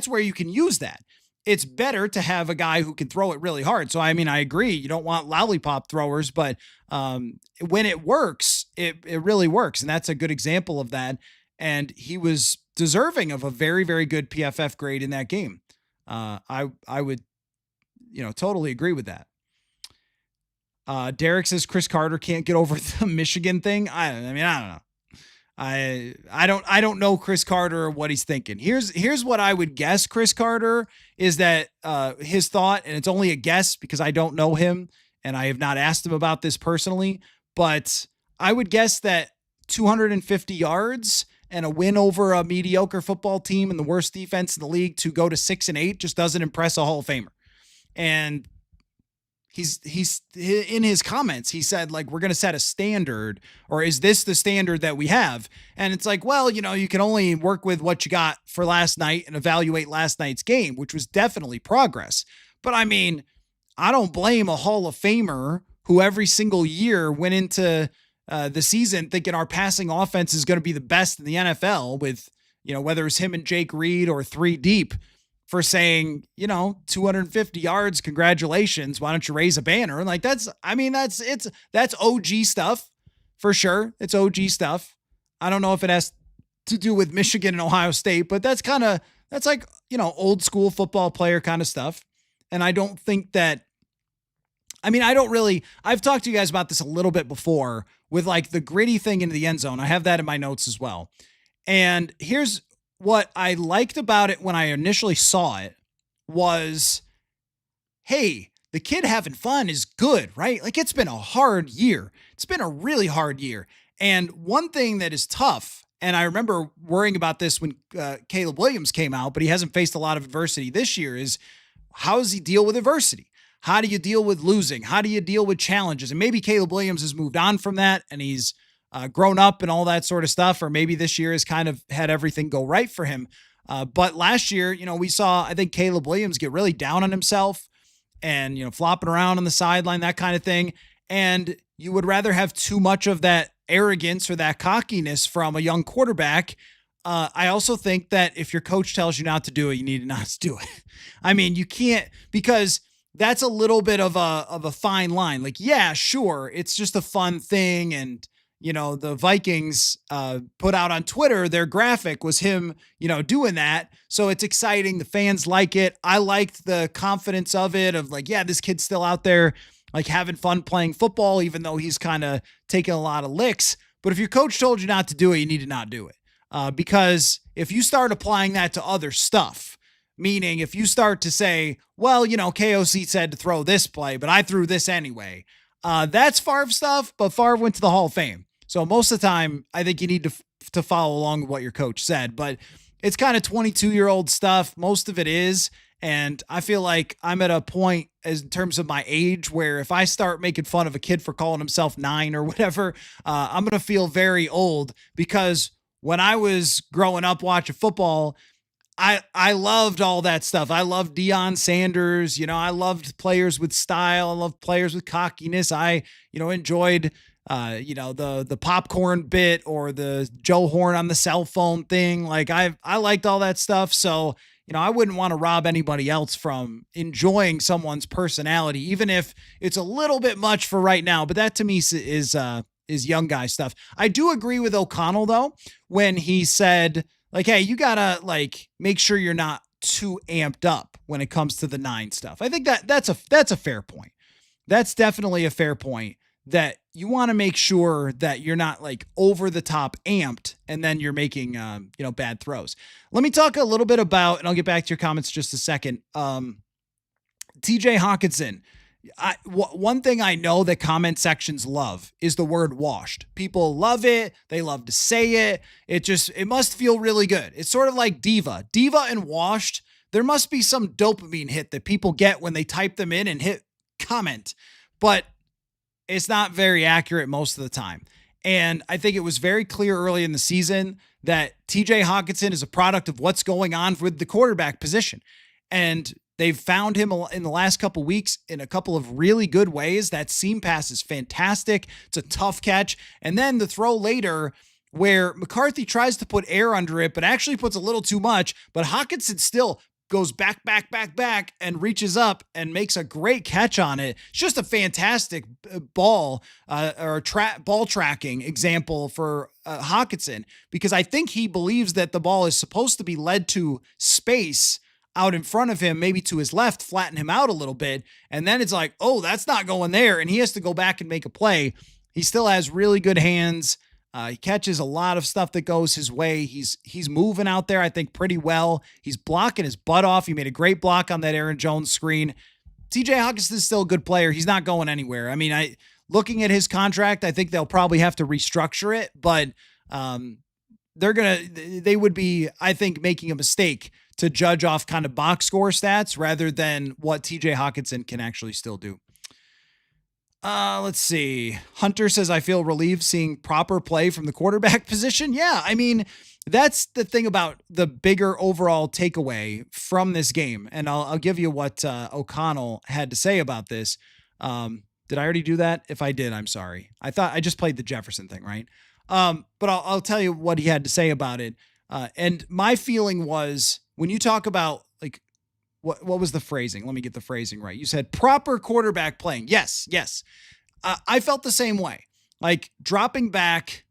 where you can use that. It's better to have a guy who can throw it really hard. So, I mean, I agree. You don't want lollipop throwers, but when it works, it really works. And that's a good example of that. And he was deserving of a very, very good PFF grade in that game. I would, totally agree with that. Derek says Chris Carter can't get over the Michigan thing. I don't know. I don't know Chris Carter or what he's thinking. Here's what I would guess Chris Carter is that his thought, and it's only a guess because I don't know him and I have not asked him about this personally, but I would guess that 250 yards and a win over a mediocre football team and the worst defense in the league to go to 6-8 just doesn't impress a Hall of Famer. And he's in his comments, he said, like, we're going to set a standard, or is this the standard that we have? And it's like, well, you can only work with what you got for last night and evaluate last night's game, which was definitely progress. But I mean, I don't blame a Hall of Famer who every single year went into the season thinking our passing offense is going to be the best in the NFL with, whether it's him and Jake Reed or three deep, for saying, 250 yards, congratulations. Why don't you raise a banner? Like that's OG stuff for sure. It's OG stuff. I don't know if it has to do with Michigan and Ohio State, but that's like, old school football player kind of stuff. And I don't think that, I've talked to you guys about this a little bit before with like the gritty thing into the end zone. I have that in my notes as well. And here's what I liked about it when I initially saw it was, hey, the kid having fun is good, right? Like it's been a hard year. It's been a really hard year. And one thing that is tough, and I remember worrying about this when Caleb Williams came out, but he hasn't faced a lot of adversity this year, is how does he deal with adversity? How do you deal with losing? How do you deal with challenges? And maybe Caleb Williams has moved on from that and he's grown up and all that sort of stuff, or maybe this year has kind of had everything go right for him. But last year, we saw, I think Caleb Williams get really down on himself and, flopping around on the sideline, that kind of thing. And you would rather have too much of that arrogance or that cockiness from a young quarterback. I also think that if your coach tells you not to do it, you need to not do it. I mean, you can't, because that's a little bit of a fine line. Like, yeah, sure, it's just a fun thing. And, the Vikings put out on Twitter, their graphic was him, doing that. So it's exciting. The fans like it. I liked the confidence of it, of like, yeah, this kid's still out there, like having fun playing football, even though he's kind of taking a lot of licks. But if your coach told you not to do it, you need to not do it. Because if you start applying that to other stuff, meaning if you start to say, well, KOC said to throw this play, but I threw this anyway. That's Favre stuff, but Favre went to the Hall of Fame. So most of the time, I think you need to follow along with what your coach said, but it's kind of 22-year-old stuff. Most of it is. And I feel like I'm at a point as in terms of my age where if I start making fun of a kid for calling himself 9 or whatever, I'm going to feel very old, because when I was growing up watching football, I loved all that stuff. I loved Deion Sanders. I loved players with style. I loved players with cockiness. I, enjoyed the popcorn bit or the Joe Horn on the cell phone thing. Like I liked all that stuff. So, I wouldn't want to rob anybody else from enjoying someone's personality, even if it's a little bit much for right now. But that to me is young guy stuff. I do agree with O'Connell though, when he said like, hey, you gotta like make sure you're not too amped up when it comes to the 9 stuff. I think that's a fair point. That's definitely a fair point, that you want to make sure that you're not like over the top amped and then you're making, bad throws. Let me talk a little bit about, and I'll get back to your comments in just a second. TJ Hawkinson. One thing I know that comment sections love is the word washed. People love it. They love to say it. It must feel really good. It's sort of like diva and washed. There must be some dopamine hit that people get when they type them in and hit comment, but it's not very accurate most of the time. And I think it was very clear early in the season that TJ Hawkinson is a product of what's going on with the quarterback position. And they've found him in the last couple weeks in a couple of really good ways. That seam pass is fantastic. It's a tough catch. And then the throw later where McCarthy tries to put air under it, but actually puts a little too much, but Hawkinson still goes back, and reaches up and makes a great catch on it. It's just a fantastic ball ball tracking example for Hawkinson, because I think he believes that the ball is supposed to be led to space out in front of him, maybe to his left, flatten him out a little bit. And then it's like, oh, that's not going there. And he has to go back and make a play. He still has really good hands. He catches a lot of stuff that goes his way. He's moving out there, I think, pretty well. He's blocking his butt off. He made a great block on that Aaron Jones screen. TJ Hawkinson is still a good player. He's not going anywhere. I mean, looking at his contract, I think they'll probably have to restructure it, but they would be, I think, making a mistake to judge off kind of box score stats rather than what TJ Hawkinson can actually still do. Let's see. Hunter says, I feel relieved seeing proper play from the quarterback position. Yeah, I mean, that's the thing about the bigger overall takeaway from this game. And I'll give you what O'Connell had to say about this. Did I already do that? If I did, I'm sorry. I thought I just played the Jefferson thing, right? But I'll tell you what he had to say about it. And my feeling was, when you talk about like, what was the phrasing? Let me get the phrasing right. You said proper quarterback playing. Yes. I felt the same way. Like dropping back,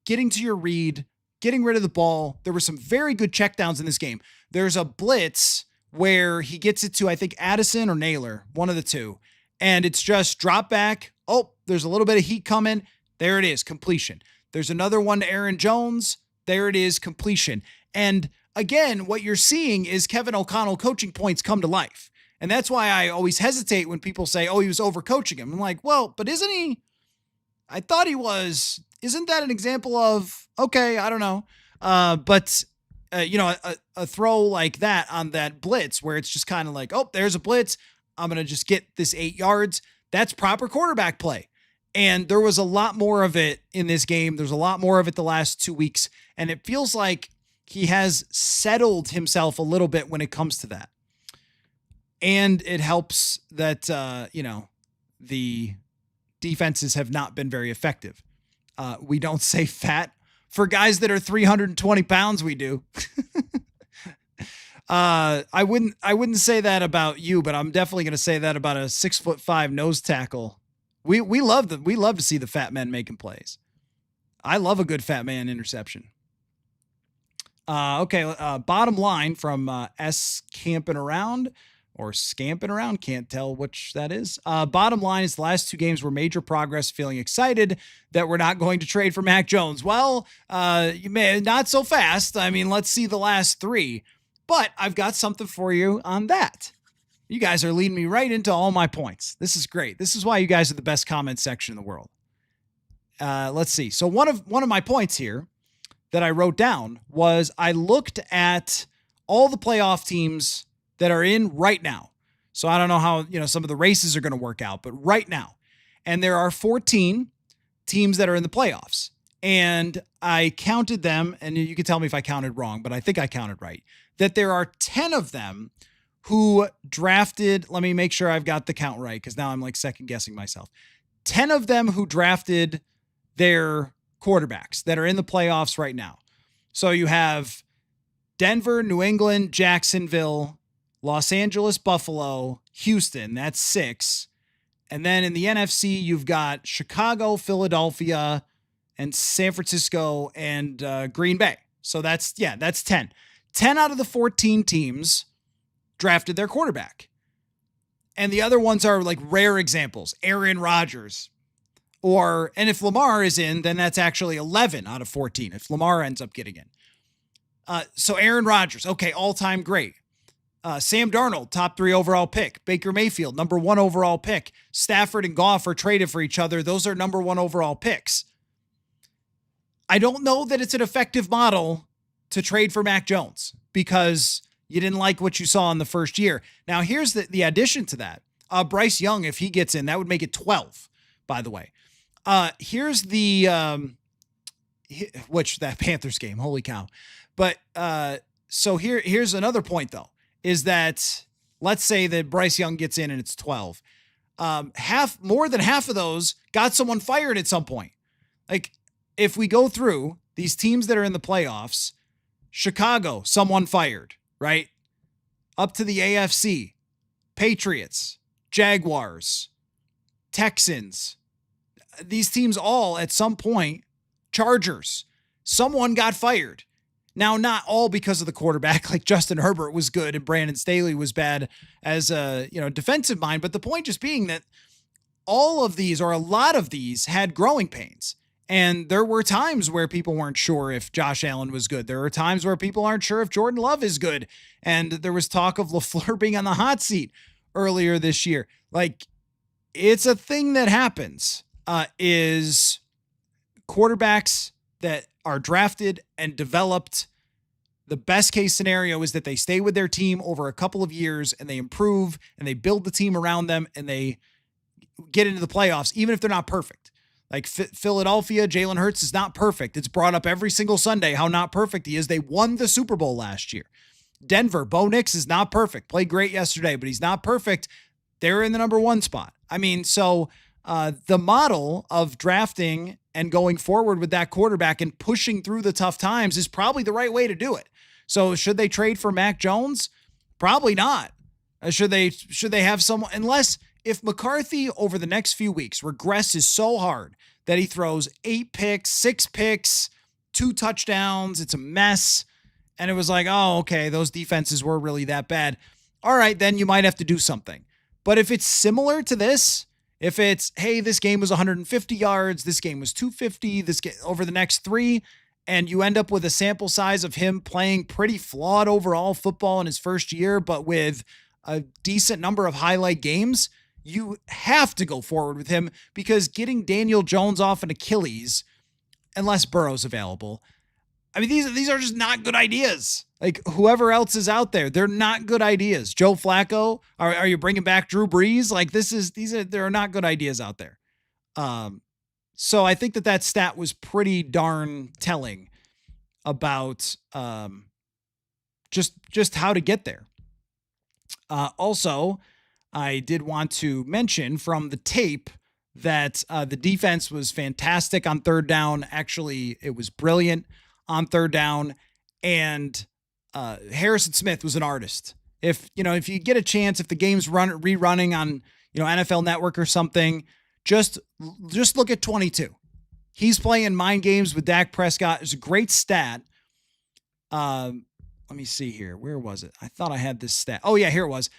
getting to your read, getting rid of the ball. There were some very good checkdowns in this game. There's a blitz where he gets it to, I think, Addison or Naylor, one of the two. And it's just drop back. Oh, there's a little bit of heat coming. There it is, completion. There's another one to Aaron Jones. There it is, completion. And again, what you're seeing is Kevin O'Connell coaching points come to life. And that's why I always hesitate when people say, oh, he was overcoaching him. I'm like, well, but isn't he? I thought he was. Isn't that an example of, okay, I don't know. But a throw like that on that blitz where it's just kind of like, oh, there's a blitz. I'm going to just get this 8 yards. That's proper quarterback play. And there was a lot more of it in this game. There's a lot more of it the last 2 weeks. And it feels like he has settled himself a little bit when it comes to that. And it helps that, the defenses have not been very effective. We don't say fat for guys that are 320 pounds. We do. I wouldn't say that about you, but I'm definitely going to say that about a 6'5" nose tackle. We love to see the fat men making plays. I love a good fat man interception. Bottom line from S Camping Around or Scamping Around. Can't tell which that is. Bottom line is the last 2 games were major progress, feeling excited that we're not going to trade for Mac Jones. Well, you may not so fast. I mean, let's see the last 3. But I've got something for you on that. You guys are leading me right into all my points. This is great. This is why you guys are the best comment section in the world. Let's see. So one of my points here that I wrote down was I looked at all the playoff teams that are in right now. So I don't know how, some of the races are going to work out, but right now. And there are 14 teams that are in the playoffs. And I counted them, and you can tell me if I counted wrong, but I think I counted right, that there are 10 of them who drafted, let me make sure I've got the count right, because now I'm like second guessing myself. 10 of them who drafted their quarterbacks that are in the playoffs right now. So you have Denver, New England, Jacksonville, Los Angeles, Buffalo, Houston. That's 6. And then in the NFC, you've got Chicago, Philadelphia, and San Francisco and Green Bay. So that's 10. 10 out of the 14 teams drafted their quarterback. And the other ones are like rare examples. Aaron Rodgers. And if Lamar is in, then that's actually 11 out of 14 if Lamar ends up getting in. So Aaron Rodgers, okay, all-time great. Sam Darnold, top 3 overall pick. Baker Mayfield, number 1 overall pick. Stafford and Goff are traded for each other. Those are number 1 overall picks. I don't know that it's an effective model to trade for Mac Jones because you didn't like what you saw in the first year. Now, here's the addition to that. Bryce Young, if he gets in, that would make it 12, by the way. Here's the, that Panthers game, holy cow. But so here's another point, though, is that let's say that Bryce Young gets in and it's 12. More than half of those got someone fired at some point. Like, if we go through these teams that are in the playoffs, Chicago, someone fired, right? Up to the AFC, Patriots, Jaguars, Texans. These teams all at some point, Chargers, someone got fired. Now, not all because of the quarterback, like Justin Herbert was good and Brandon Staley was bad as a defensive mind. But the point just being that all of these or a lot of these had growing pains. And there were times where people weren't sure if Josh Allen was good. There were times where people aren't sure if Jordan Love is good. And there was talk of LaFleur being on the hot seat earlier this year. Like, it's a thing that happens, is quarterbacks that are drafted and developed. The best case scenario is that they stay with their team over a couple of years and they improve and they build the team around them and they get into the playoffs, even if they're not perfect. Like Philadelphia, Jalen Hurts is not perfect. It's brought up every single Sunday how not perfect he is. They won the Super Bowl last year. Denver, Bo Nix is not perfect. Played great yesterday, but he's not perfect. They're in the number 1 spot. I mean, so the model of drafting and going forward with that quarterback and pushing through the tough times is probably the right way to do it. So should they trade for Mac Jones? Probably not. Should they have someone, unless if McCarthy over the next few weeks regresses so hard that he throws 8 picks, 6 picks, 2 touchdowns, it's a mess. And it was like, oh, okay, those defenses were really that bad. All right, then you might have to do something. But if it's similar to this, if it's, hey, this game was 150 yards, this game was 250, over the next 3, and you end up with a sample size of him playing pretty flawed overall football in his first year, but with a decent number of highlight games, you have to go forward with him because getting Daniel Jones off an Achilles, unless Burrow's available, I mean, these are just not good ideas. Like whoever else is out there, they're not good ideas. Joe Flacco, are you bringing back Drew Brees? Like there are not good ideas out there. So I think that stat was pretty darn telling about just how to get there. Also, I did want to mention from the tape that the defense was fantastic on third down. Actually, it was brilliant on third down. And Harrison Smith was an artist. If you get a chance, if the game's rerunning on NFL Network or something, just look at 22. He's playing mind games with Dak Prescott. It's a great stat. Let me see here. Where was it? I thought I had this stat. Oh yeah, here it was.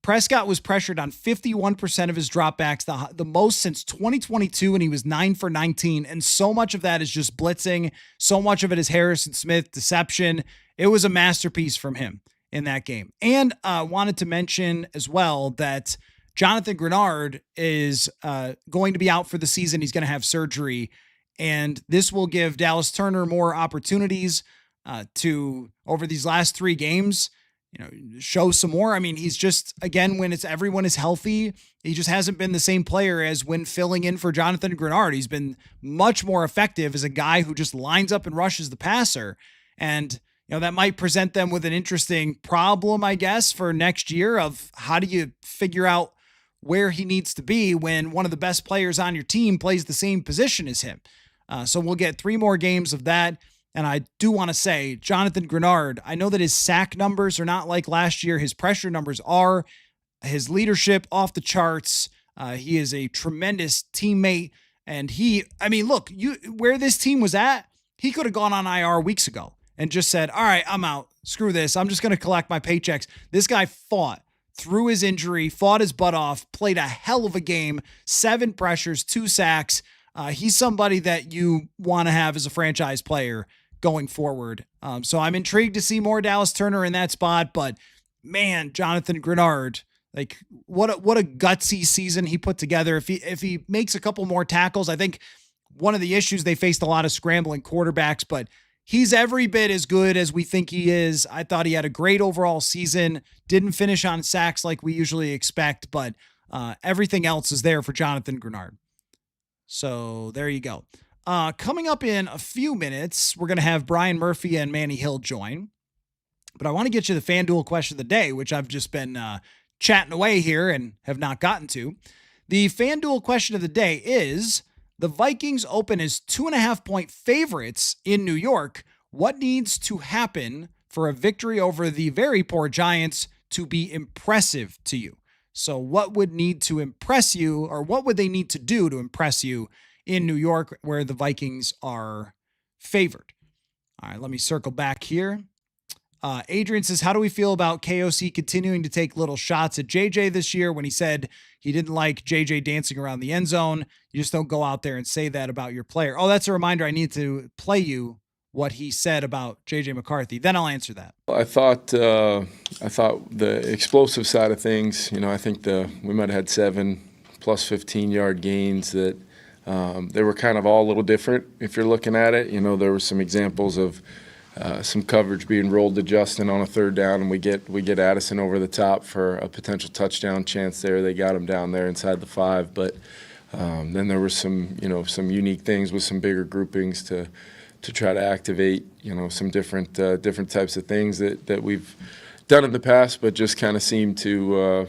Prescott was pressured on 51% of his dropbacks, the most since 2022, and he was 9 for 19. And so much of that is just blitzing. So much of it is Harrison Smith deception. It was a masterpiece from him in that game. And wanted to mention as well that Jonathan Greenard is going to be out for the season. He's going to have surgery, and this will give Dallas Turner more opportunities to, over these last 3 games, show some more. I mean, he's just, again, when everyone is healthy, he just hasn't been the same player as when filling in for Jonathan Greenard. He's been much more effective as a guy who just lines up and rushes the passer. And, that might present them with an interesting problem, I guess, for next year of how do you figure out where he needs to be when one of the best players on your team plays the same position as him. So we'll get 3 more games of that. And I do want to say, Jonathan Greenard, I know that his sack numbers are not like last year. His pressure numbers are. His leadership off the charts. He is a tremendous teammate. And look, where this team was at, he could have gone on IR weeks ago and just said, all right, I'm out. Screw this. I'm just going to collect my paychecks. This guy fought through his injury, fought his butt off, played a hell of a game, 7 pressures, 2 sacks. He's somebody that you want to have as a franchise player going forward. So I'm intrigued to see more Dallas Turner in that spot, but man, Jonathan Greenard, like what a gutsy season he put together. If he makes a couple more tackles, I think one of the issues, they faced a lot of scrambling quarterbacks, but he's every bit as good as we think he is. I thought he had a great overall season, didn't finish on sacks like we usually expect, but everything else is there for Jonathan Greenard. So there you go. Coming up in a few minutes, we're going to have Brian Murphy and Manny Hill join. But I want to get you the FanDuel question of the day, which I've just been chatting away here and have not gotten to. The FanDuel question of the day is, the Vikings open as 2.5-point favorites in New York. What needs to happen for a victory over the very poor Giants to be impressive to you? So what would need to impress you, or what would they need to do to impress you in New York where the Vikings are favored? All right, let me circle back here. Adrian says, how do we feel about KOC continuing to take little shots at JJ this year when he said he didn't like JJ dancing around the end zone? You just don't go out there and say that about your player. Oh, that's a reminder. I need to play you what he said about JJ McCarthy. Then I'll answer that. I thought the explosive side of things, I think we might have had 7 plus 15-yard gains that they were kind of all a little different if you're looking at it. There were some examples of some coverage being rolled to Justin on a 3rd down, and we get Addison over the top for a potential touchdown chance there. They got him down there inside the 5, but then there were some unique things with some bigger groupings to try to activate, some different types of things that we've done in the past, but just kind of seemed to,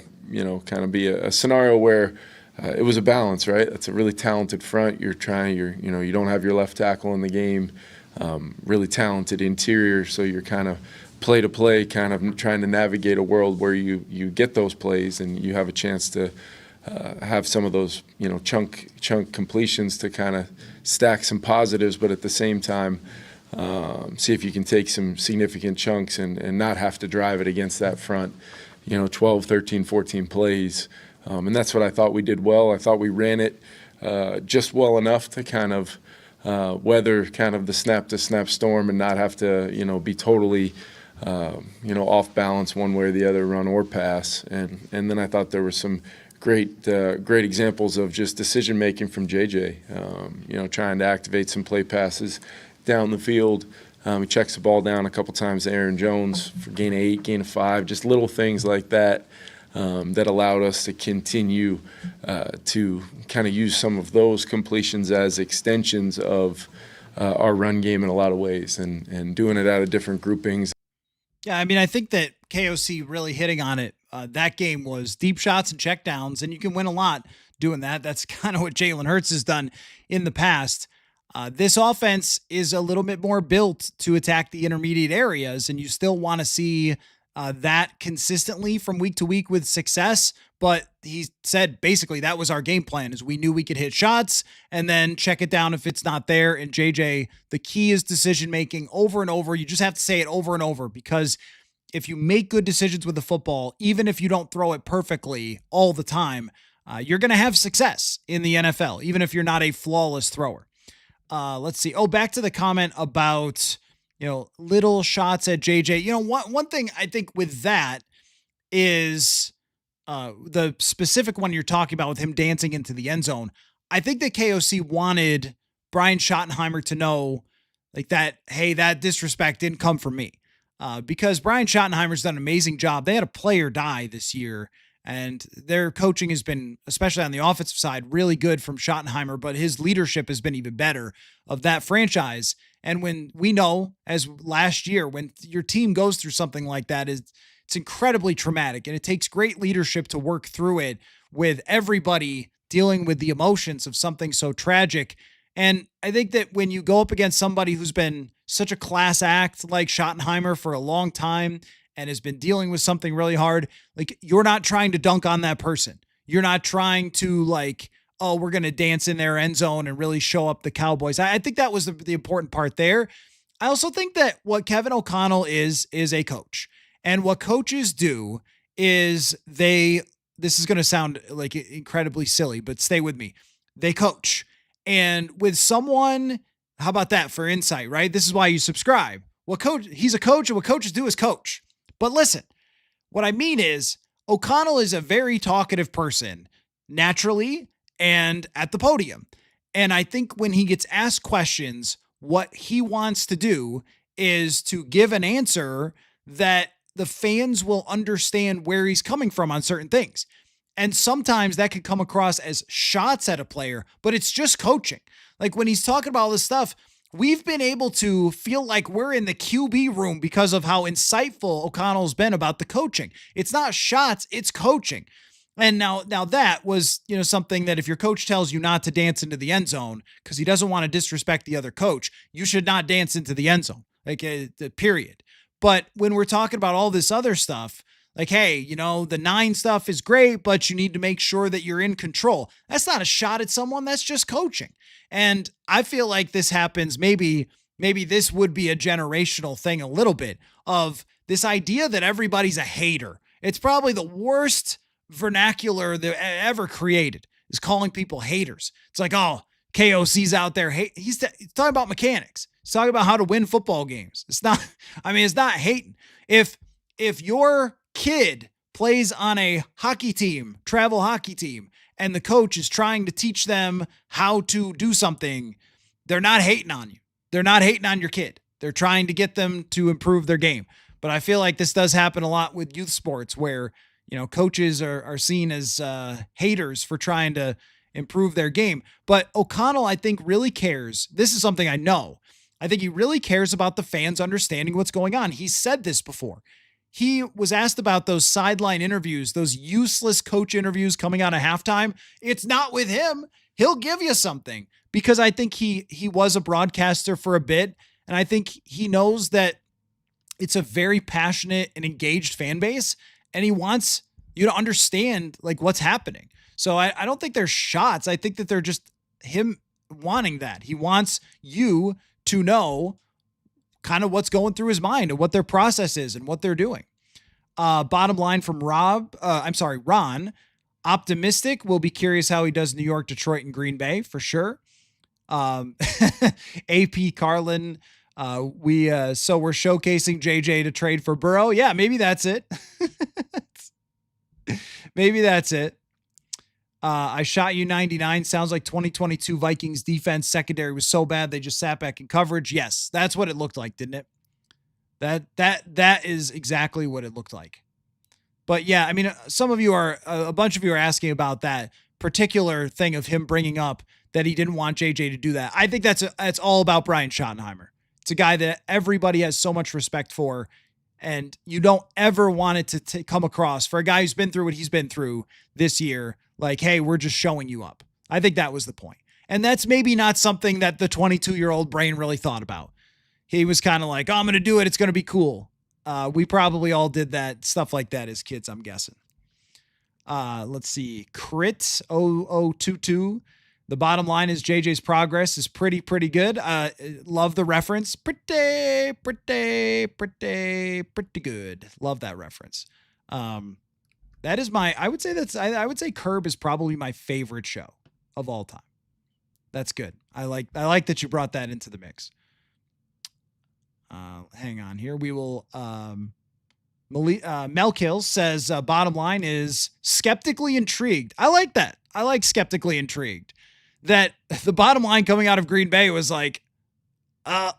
kind of be a scenario where it was a balance, right? That's a really talented front. You don't have your left tackle in the game, really talented interior, so you're kind of play to play, kind of trying to navigate a world where you get those plays and you have a chance to have some of those, chunk completions to kind of stack some positives, but at the same time, see if you can take some significant chunks and not have to drive it against that front, 12, 13, 14 plays. And that's what I thought we did well. I thought we ran it just well enough to kind of weather kind of the snap-to-snap storm and not have to, be totally, off balance one way or the other, run or pass. And then I thought there were some great examples of just decision making from JJ. Trying to activate some play passes down the field. He checks the ball down a couple times to Aaron Jones for gain of 8, gain of 5, just little things like that that allowed us to continue to kind of use some of those completions as extensions of our run game in a lot of ways, and doing it out of different groupings. Yeah, I think that KOC really hitting on it. That game was deep shots and checkdowns, and you can win a lot doing that. That's kind of what Jalen Hurts has done in the past. This offense is a little bit more built to attack the intermediate areas, and you still want to see that consistently from week to week with success. But he said basically that was our game plan, is we knew we could hit shots and then check it down if it's not there. And JJ, the key is decision making over and over. You just have to say it over and over, because if you make good decisions with the football, even if you don't throw it perfectly all the time, you're going to have success in the NFL, even if you're not a flawless thrower. Let's see. Oh, back to the comment about, little shots at JJ. One thing I think with that is the specific one you're talking about with him dancing into the end zone. I think that KOC wanted Brian Schottenheimer to know that, hey, that disrespect didn't come from me. Because Brian Schottenheimer's done an amazing job. They had a player die this year, and their coaching has been, especially on the offensive side, really good from Schottenheimer, but his leadership has been even better of that franchise. And when we know, as last year, when your team goes through something like that, it's incredibly traumatic, and it takes great leadership to work through it with everybody dealing with the emotions of something so tragic. And I think that when you go up against somebody who's been such a class act like Schottenheimer for a long time and has been dealing with something really hard, like, you're not trying to dunk on that person. You're not trying to like, oh, we're going to dance in their end zone and really show up the Cowboys. I think that was the important part there. I also think that what Kevin O'Connell is a coach. And what coaches do is this is going to sound like incredibly silly, but stay with me. They coach. And with someone, how about that for insight, right? This is why you subscribe. He's a coach, and what coaches do is coach. But listen, what I mean is O'Connell is a very talkative person naturally and at the podium. And I think when he gets asked questions, what he wants to do is to give an answer that the fans will understand where he's coming from on certain things. And sometimes that could come across as shots at a player, but it's just coaching. Like when he's talking about all this stuff, we've been able to feel like we're in the QB room because of how insightful O'Connell's been about the coaching. It's not shots, it's coaching. And now that was, something that if your coach tells you not to dance into the end zone because he doesn't want to disrespect the other coach, you should not dance into the end zone, like period. But when we're talking about all this other stuff, like, hey, the 9 stuff is great, but you need to make sure that you're in control. That's not a shot at someone. That's just coaching. And I feel like this happens. Maybe this would be a generational thing a little bit of this idea that everybody's a hater. It's probably the worst vernacular that ever created is calling people haters. It's like, oh, KOC's out there. He's talking about mechanics. He's talking about how to win football games. It's not hating. If your kid plays on a hockey team, travel hockey team, and the coach is trying to teach them how to do something, they're not hating on you. They're not hating on your kid. They're trying to get them to improve their game. But I feel like this does happen a lot with youth sports where, coaches are seen as haters for trying to improve their game. But O'Connell, I think, really cares. This is something I know. I think he really cares about the fans understanding what's going on. He's said this before. He was asked about those sideline interviews, those useless coach interviews coming out of halftime. It's not with him. He'll give you something because I think he was a broadcaster for a bit. And I think he knows that it's a very passionate and engaged fan base. And he wants you to understand like what's happening. So I don't think they're shots. I think that they're just him wanting that. He wants you to know kind of what's going through his mind and what their process is and what they're doing. Bottom line from Ron, optimistic. We'll be curious how he does New York, Detroit, and Green Bay for sure. AP Carlin, so we're showcasing JJ to trade for Burrow. Yeah, maybe that's it. Maybe that's it. I shot you 99. Sounds like 2022 Vikings defense secondary was so bad they just sat back in coverage. Yes, that's what it looked like, didn't it? That is exactly what it looked like. But yeah, I mean, a bunch of you are asking about that particular thing of him bringing up that he didn't want JJ to do that. I think that's all about Brian Schottenheimer. It's a guy that everybody has so much respect for, and you don't ever want it to come across for a guy who's been through what he's been through this year. Like, hey, we're just showing you up. I think that was the point. And that's maybe not something that the 22-year-old brain really thought about. He was kind of like, oh, I'm going to do it. It's going to be cool. We probably all did that stuff like that as kids, I'm guessing. Let's see. Crit 0022. The bottom line is JJ's progress is pretty good. Love the reference. Pretty good. Love that reference. That is I would say Curb is probably my favorite show of all time. That's good. I like that you brought that into the mix. Hang on here. We will, Melkill says, bottom line is skeptically intrigued. I like that. I like skeptically intrigued that the bottom line coming out of Green Bay was like, and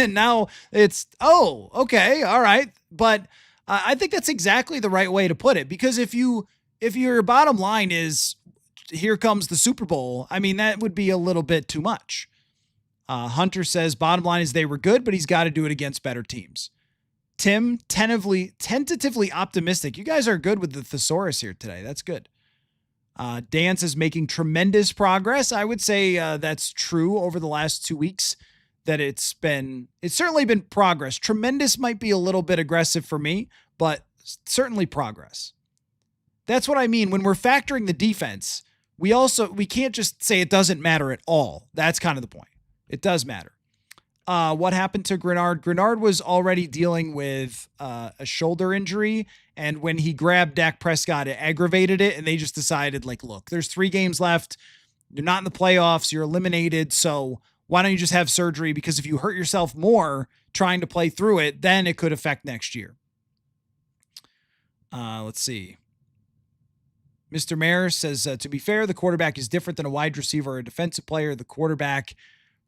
now it's, oh, okay. All right. But I think that's exactly the right way to put it, because if your bottom line is here comes the Super Bowl, I mean, that would be a little bit too much. Hunter says bottom line is they were good, but he's got to do it against better teams. Tim, tentatively optimistic. You guys are good with the thesaurus here today. That's good. Dance is making tremendous progress. I would say that's true over the last 2 weeks, that it's certainly been progress. Tremendous might be a little bit aggressive for me, but certainly progress. That's what I mean. When we're factoring the defense, we can't just say it doesn't matter at all. That's kind of the point. It does matter. What happened to Greenard? Greenard was already dealing with a shoulder injury, and when he grabbed Dak Prescott, it aggravated it, and they just decided, like, look, there's 3 games left. You're not in the playoffs. You're eliminated, so why don't you just have surgery? Because if you hurt yourself more trying to play through it, then it could affect next year. Let's see. Mr. Mayer says, to be fair, the quarterback is different than a wide receiver or a defensive player. The quarterback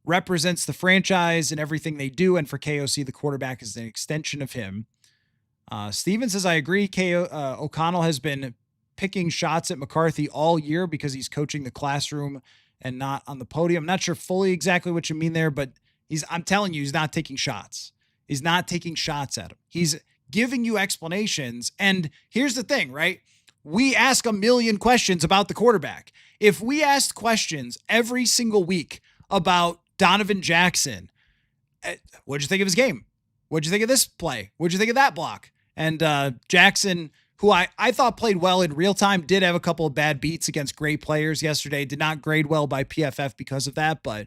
represents the franchise and everything they do, and for KOC, the quarterback is an extension of him. Steven says, I agree. O'Connell has been picking shots at McCarthy all year because he's coaching the classroom and not on the podium. I'm not sure fully exactly what you mean there, but I'm telling you, he's not taking shots. He's not taking shots at him. He's giving you explanations. And here's the thing, right? We ask a million questions about the quarterback. If we asked questions every single week about Donovan Jackson, what'd you think of his game? What'd you think of this play? What'd you think of that block? And Jackson, who I thought played well in real time, did have a couple of bad beats against great players yesterday. Did not grade well by PFF because of that, but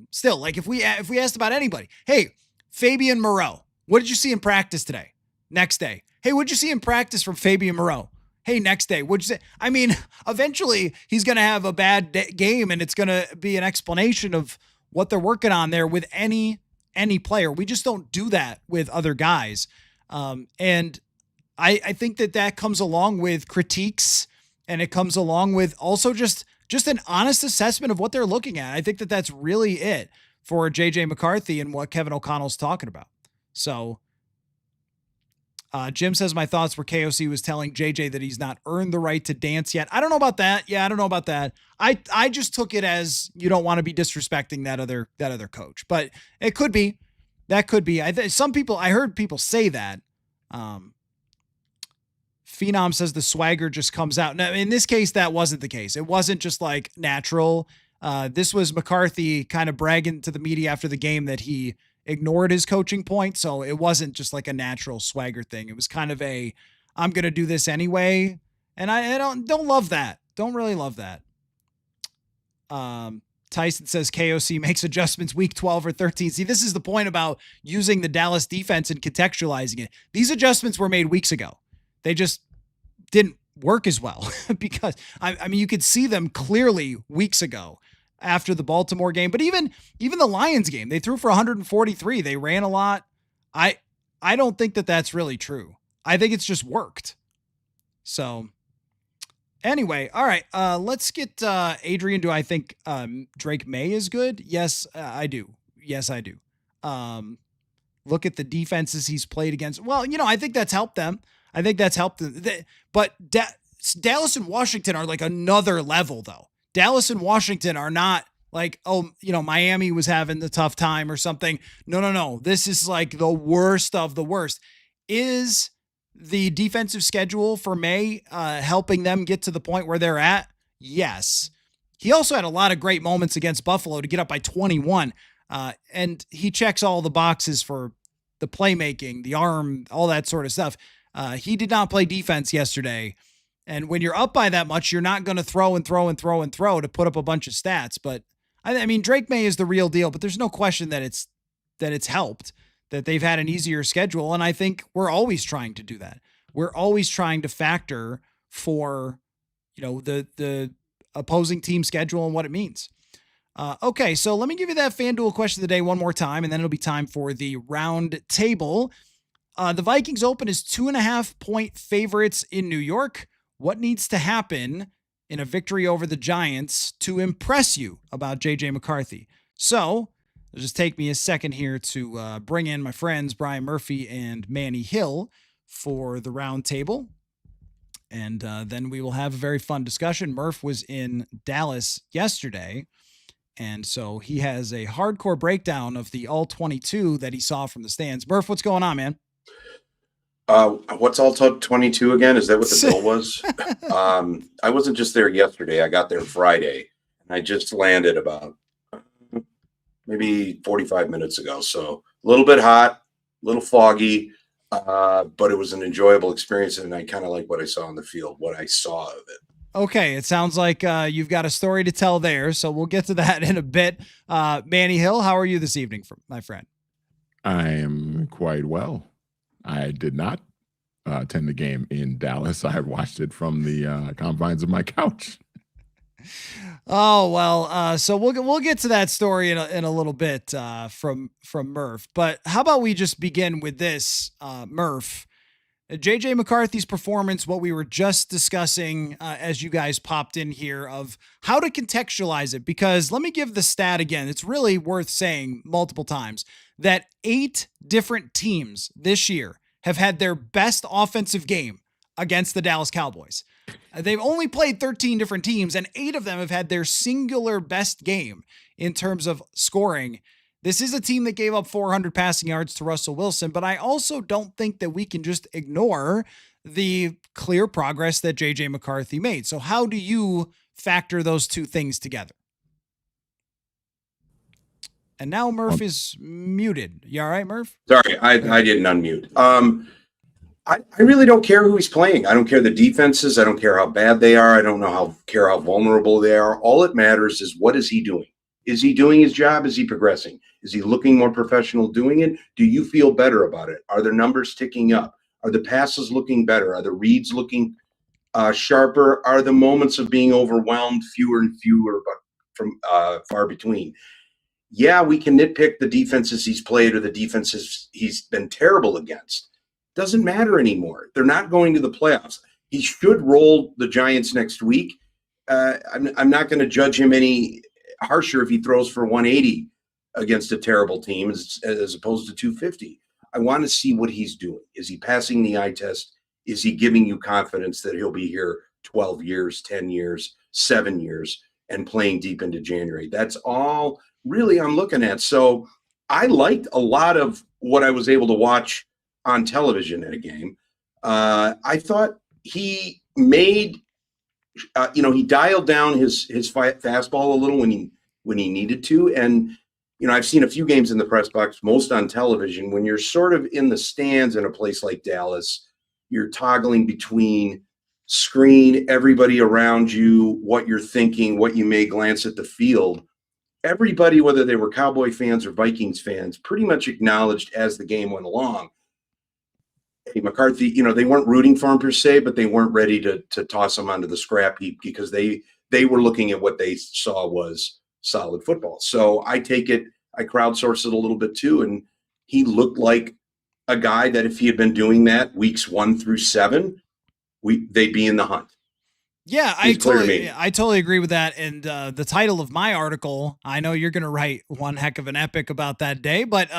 still, like if we asked about anybody, hey, Fabian Moreau, what did you see in practice today? Next day, hey, what'd you see in practice from Fabian Moreau? Hey, next day, what'd you say? I mean, eventually he's going to have a bad game, and it's going to be an explanation of what they're working on there with any player. We just don't do that with other guys. And I think that comes along with critiques, and it comes along with also just an honest assessment of what they're looking at. I think that that's really it for JJ McCarthy and what Kevin O'Connell's talking about. So Jim says, my thoughts were KOC was telling JJ that he's not earned the right to dance yet. I don't know about that. Yeah, I don't know about that. I just took it as you don't want to be disrespecting that other coach, but it could be. That could be. I heard people say that. Phenom says the swagger just comes out. Now, in this case, that wasn't the case. It wasn't just like natural. This was McCarthy kind of bragging to the media after the game that he ignored his coaching point. So it wasn't just like a natural swagger thing. It was kind of I'm going to do this anyway. And I don't love that. Don't really love that. Tyson says KOC makes adjustments week 12 or 13. See, this is the point about using the Dallas defense and contextualizing it. These adjustments were made weeks ago. They just didn't work as well because I mean, you could see them clearly weeks ago after the Baltimore game, but even the Lions game, they threw for 143. They ran a lot. I don't think that that's really true. I think it's just worked. So anyway, all right, let's get Adrian. Do I think Drake May is good? Yes, I do. Yes, I do. Look at the defenses he's played against. Well, I think that's helped them. But Dallas and Washington are like another level, though. Dallas and Washington are not like, Miami was having the tough time or something. No. This is like the worst of the worst. Is the defensive schedule for May helping them get to the point where they're at? Yes. He also had a lot of great moments against Buffalo to get up by 21. And he checks all the boxes for the playmaking, the arm, all that sort of stuff. He did not play defense yesterday. And when you're up by that much, you're not going to throw to put up a bunch of stats. But I mean, Drake May is the real deal, but there's no question that it's helped, that they've had an easier schedule. And I think we're always trying to do that. We're always trying to factor for, the opposing team schedule and what it means. Okay, so let me give you that FanDuel question of the day one more time, and then it'll be time for the round table. The Vikings open as 2.5-point favorites in New York. What needs to happen in a victory over the Giants to impress you about JJ McCarthy? So it'll just take me a second here to bring in my friends Brian Murphy and Manny Hill for the round table. And then we will have a very fun discussion. Murph was in Dallas yesterday, and so he has a hardcore breakdown of the all-22 that he saw from the stands. Murph, what's going on, man? What's all 22 again? Is that what the bill was? I wasn't just there yesterday. I got there Friday, and I just landed about maybe 45 minutes ago. So a little bit hot, a little foggy, but it was an enjoyable experience, and I kind of like what I saw on the field, what I saw of it. Okay, it sounds like you've got a story to tell there, so we'll get to that in a bit. Manny Hill, how are you this evening, my friend? I am quite well. I did not attend the game in Dallas. I watched it from the confines of my couch. Oh well, so we'll get to that story in a little bit from Murph. But how about we just begin with this, Murph? JJ McCarthy's performance, what we were just discussing as you guys popped in here, of how to contextualize it, because let me give the stat again. It's really worth saying multiple times that 8 different teams this year have had their best offensive game against the Dallas Cowboys. They've only played 13 different teams, and 8 of them have had their singular best game in terms of scoring. This is a team that gave up 400 passing yards to Russell Wilson, but I also don't think that we can just ignore the clear progress that JJ McCarthy made. So how do you factor those two things together? And now Murph is muted. You all right, Murph? Sorry, I didn't unmute. I really don't care who he's playing. I don't care the defenses. I don't care how bad they are. I don't care how vulnerable they are. All it matters is, what is he doing? Is he doing his job? Is he progressing? Is he looking more professional doing it? Do you feel better about it? Are the numbers ticking up? Are the passes looking better? Are the reads looking sharper? Are the moments of being overwhelmed fewer and fewer, but from far between? Yeah, we can nitpick the defenses he's played or the defenses he's been terrible against. Doesn't matter anymore. They're not going to the playoffs. He should roll the Giants next week. I'm not going to judge him any harsher if he throws for 180 against a terrible team as opposed to 250. I want to see what he's doing. Is he passing the eye test? Is he giving you confidence that he'll be here 12 years, 10 years, 7 years, and playing deep into January? That's all really I'm looking at. So I liked a lot of what I was able to watch on television at a game. I thought he made, he dialed down his fastball a little when he needed to. And, I've seen a few games in the press box, most on television. When you're sort of in the stands in a place like Dallas, you're toggling between screen, everybody around you, what you're thinking, what you may glance at the field. Everybody, whether they were Cowboy fans or Vikings fans, pretty much acknowledged as the game went along, hey, McCarthy, they weren't rooting for him per se, but they weren't ready to toss him onto the scrap heap because they were looking at what they saw was solid football. So I crowdsourced it a little bit too, and he looked like a guy that if he had been doing that weeks 1 through 7, they'd be in the hunt. Yeah, I totally agree with that. And the title of my article, I know you're going to write one heck of an epic about that day, but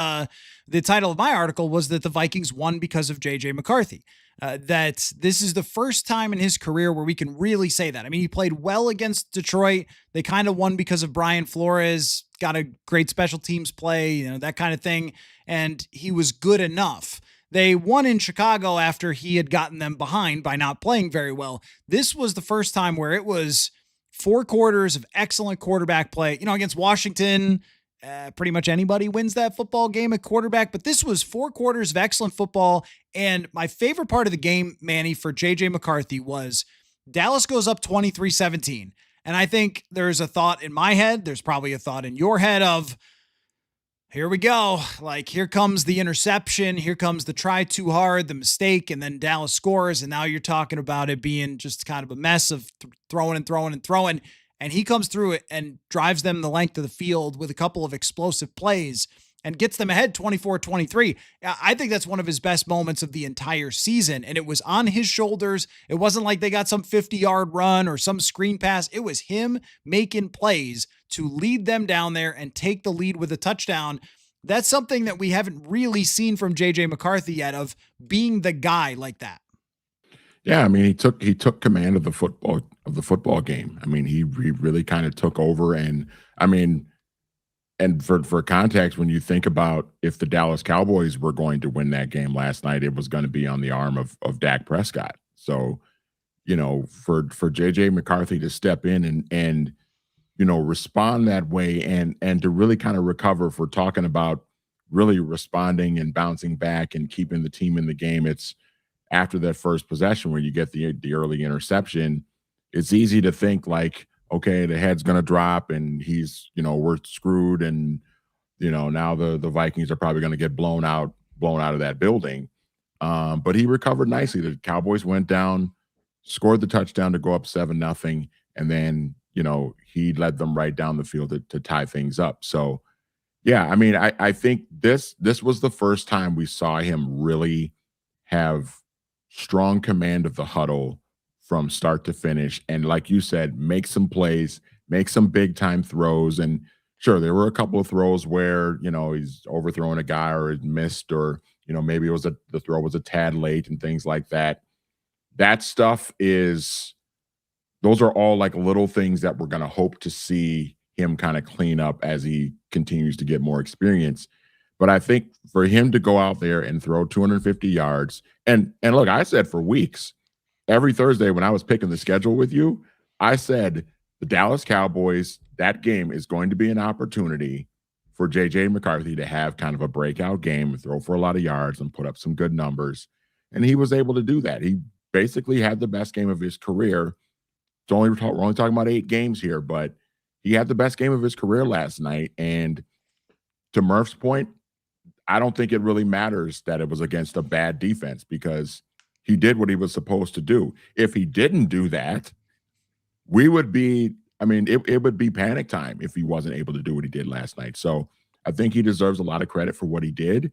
the title of my article was that the Vikings won because of JJ McCarthy. That this is the first time in his career where we can really say that. I mean, he played well against Detroit. They kind of won because of Brian Flores, got a great special teams play, that kind of thing. And he was good enough. They won in Chicago after he had gotten them behind by not playing very well. This was the first time where it was 4 quarters of excellent quarterback play. Against Washington, pretty much anybody wins that football game at quarterback, but this was 4 quarters of excellent football. And my favorite part of the game, Manny, for JJ McCarthy was Dallas goes up 23-17. And I think there's a thought in my head, there's probably a thought in your head of, here we go. Like, here comes the interception. Here comes the try too hard, the mistake, and then Dallas scores. And now you're talking about it being just kind of a mess of throwing. And he comes through it and drives them the length of the field with a couple of explosive plays and gets them ahead 24-23. I think that's one of his best moments of the entire season. And it was on his shoulders. It wasn't like they got some 50-yard run or some screen pass. It was him making plays to lead them down there and take the lead with a touchdown. That's something that we haven't really seen from JJ McCarthy yet, of being the guy like that. Yeah, I mean, he took command of the football game. I mean, he really kind of took over, and I mean, and for context, when you think about if the Dallas Cowboys were going to win that game last night, it was going to be on the arm of Dak Prescott. So, for JJ McCarthy to step in and respond that way and to really kind of recover, if we're talking about really responding and bouncing back and keeping the team in the game, it's after that first possession where you get the early interception. It's easy to think like, okay, the head's going to drop and we're screwed. And, now the Vikings are probably going to get blown out of that building. But he recovered nicely. The Cowboys went down, scored the touchdown to go up 7-0. And then, he led them right down the field to tie things up. So, yeah, I mean, I think this was the first time we saw him really have strong command of the huddle from start to finish. And like you said, make some plays, make some big time throws. And sure, there were a couple of throws where, he's overthrowing a guy or it missed, or, maybe the throw was a tad late and things like that. That stuff those are all like little things that we're going to hope to see him kind of clean up as he continues to get more experience. But I think for him to go out there and throw 250 yards, and look, I said for weeks, every Thursday when I was picking the schedule with you, I said the Dallas Cowboys, that game is going to be an opportunity for JJ McCarthy to have kind of a breakout game, throw for a lot of yards and put up some good numbers. And he was able to do that. He basically had the best game of his career. We're only talking about 8 games here, but he had the best game of his career last night. And to Murph's point, I don't think it really matters that it was against a bad defense because he did what he was supposed to do. If he didn't do that, it would be panic time if he wasn't able to do what he did last night. So I think he deserves a lot of credit for what he did.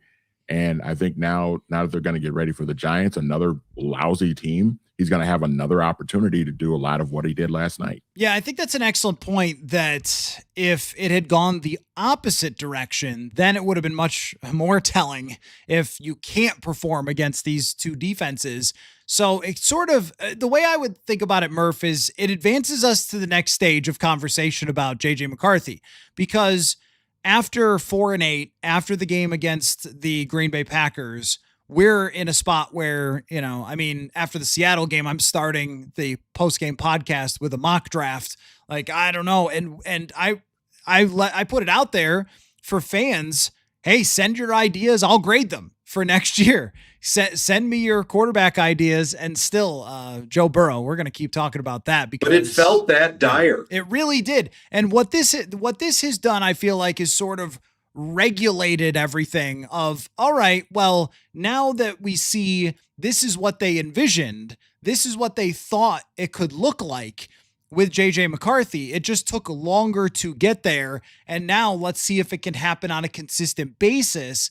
And I think now that they're going to get ready for the Giants, another lousy team, he's going to have another opportunity to do a lot of what he did last night. Yeah, I think that's an excellent point, that if it had gone the opposite direction, then it would have been much more telling if you can't perform against these two defenses. So it's sort of the way I would think about it, Murph, is it advances us to the next stage of conversation about JJ McCarthy, because after 4-8, after the game against the Green Bay Packers, we're in a spot where, after the Seattle game, I'm starting the post-game podcast with a mock draft. Like, I don't know. And I put it out there for fans. Hey, send your ideas. I'll grade them for next year. Send me your quarterback ideas. And still, Joe Burrow, we're going to keep talking about that because but it felt that dire. It really did. And what this has done, I feel like, is sort of regulated everything of, all right, well, now that we see this is what they envisioned, this is what they thought it could look like with JJ McCarthy. It just took longer to get there. And now let's see if it can happen on a consistent basis.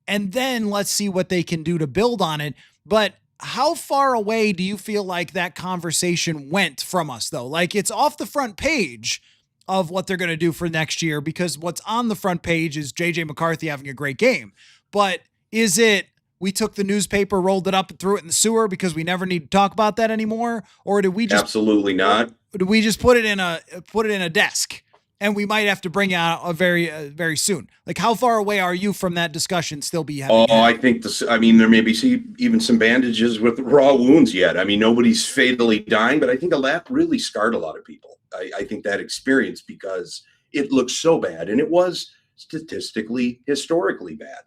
And then let's see what they can do to build on it. But how far away do you feel like that conversation went from us, though? Like, it's off the front page of what they're going to do for next year, because what's on the front page is JJ McCarthy having a great game. But is it, we took the newspaper, rolled it up and threw it in the sewer because we never need to talk about that anymore? Or did we just absolutely not? Did we just put it in a desk and we might have to bring it out very soon? Like, how far away are you from that discussion still be having? I think there may be even some bandages with raw wounds yet. I mean, nobody's fatally dying, but I think that really scarred a lot of people. I think that experience, because it looked so bad, and it was statistically, historically bad.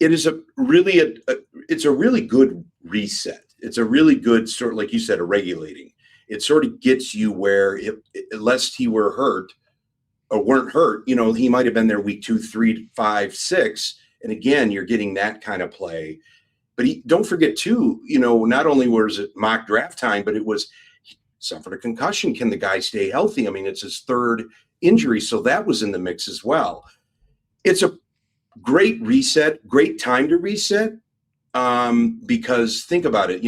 It is it's a really good reset. It's a really good sort of, like you said, a regulating. It sort of gets you where, unless he were hurt or weren't hurt, he might have been there week 2, 3, 5, 6. And again, you're getting that kind of play. But don't forget too, not only was it mock draft time, but it was, he suffered a concussion. Can the guy stay healthy? I mean, it's his 3rd injury. So that was in the mix as well. It's a great reset, great time to reset. Because think about it,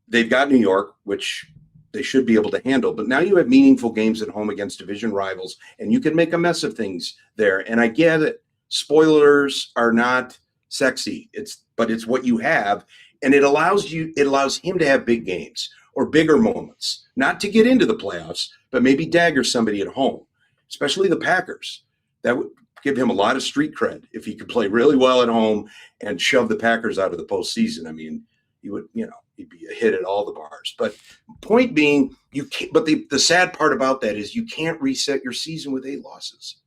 they've got New York, which they should be able to handle, but now you have meaningful games at home against division rivals, and you can make a mess of things there. And I get it. Spoilers are not sexy. But it's what you have. And it allows him to have big games or bigger moments, not to get into the playoffs, but maybe dagger somebody at home. especially the Packers. That would give him a lot of street cred if he could play really well at home and shove the Packers out of the postseason. I mean, he would, he'd be a hit at all the bars. But point being, you can't. But the sad part about that is you can't reset your season with 8 losses.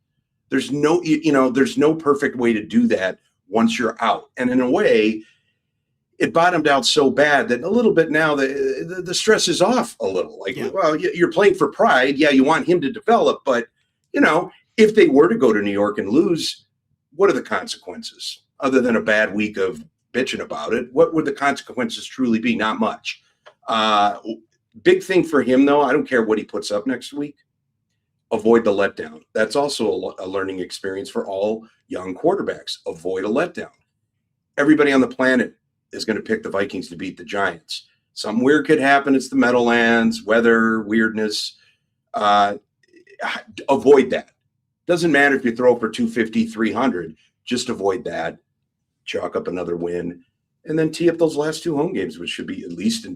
There's no, there's no perfect way to do that once you're out. And in a way, it bottomed out so bad that a little bit now the stress is off a little. Like, well, you're playing for pride. Yeah, you want him to develop, but if they were to go to New York and lose, what are the consequences other than a bad week of bitching about it? What would the consequences truly be? Not much. Big thing for him, though, I don't care what he puts up next week. Avoid the letdown. That's also a learning experience for all young quarterbacks. Avoid a letdown. Everybody on the planet is going to pick the Vikings to beat the Giants. Something weird could happen. It's the Meadowlands, weather, weirdness. Avoid that. Doesn't matter if you throw for 250, 300. Just avoid that. Chalk up another win. And then tee up those last 2 home games, which should be at least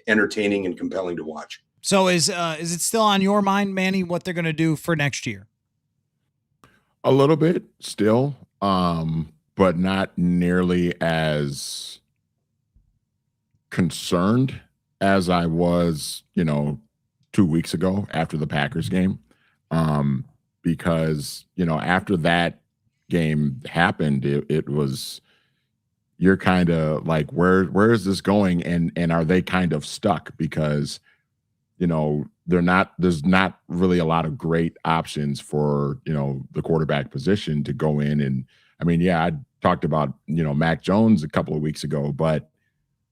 entertaining and compelling to watch. So is it still on your mind, Manny, what they're going to do for next year? A little bit still, but not nearly as concerned as I was, 2 weeks ago after the Packers game. Because, after that game happened, it was, you're kind of like, where is this going? And are they kind of stuck? Because, there's not really a lot of great options for, the quarterback position to go in. And I mean, yeah, I talked about, Mac Jones a couple of weeks ago, but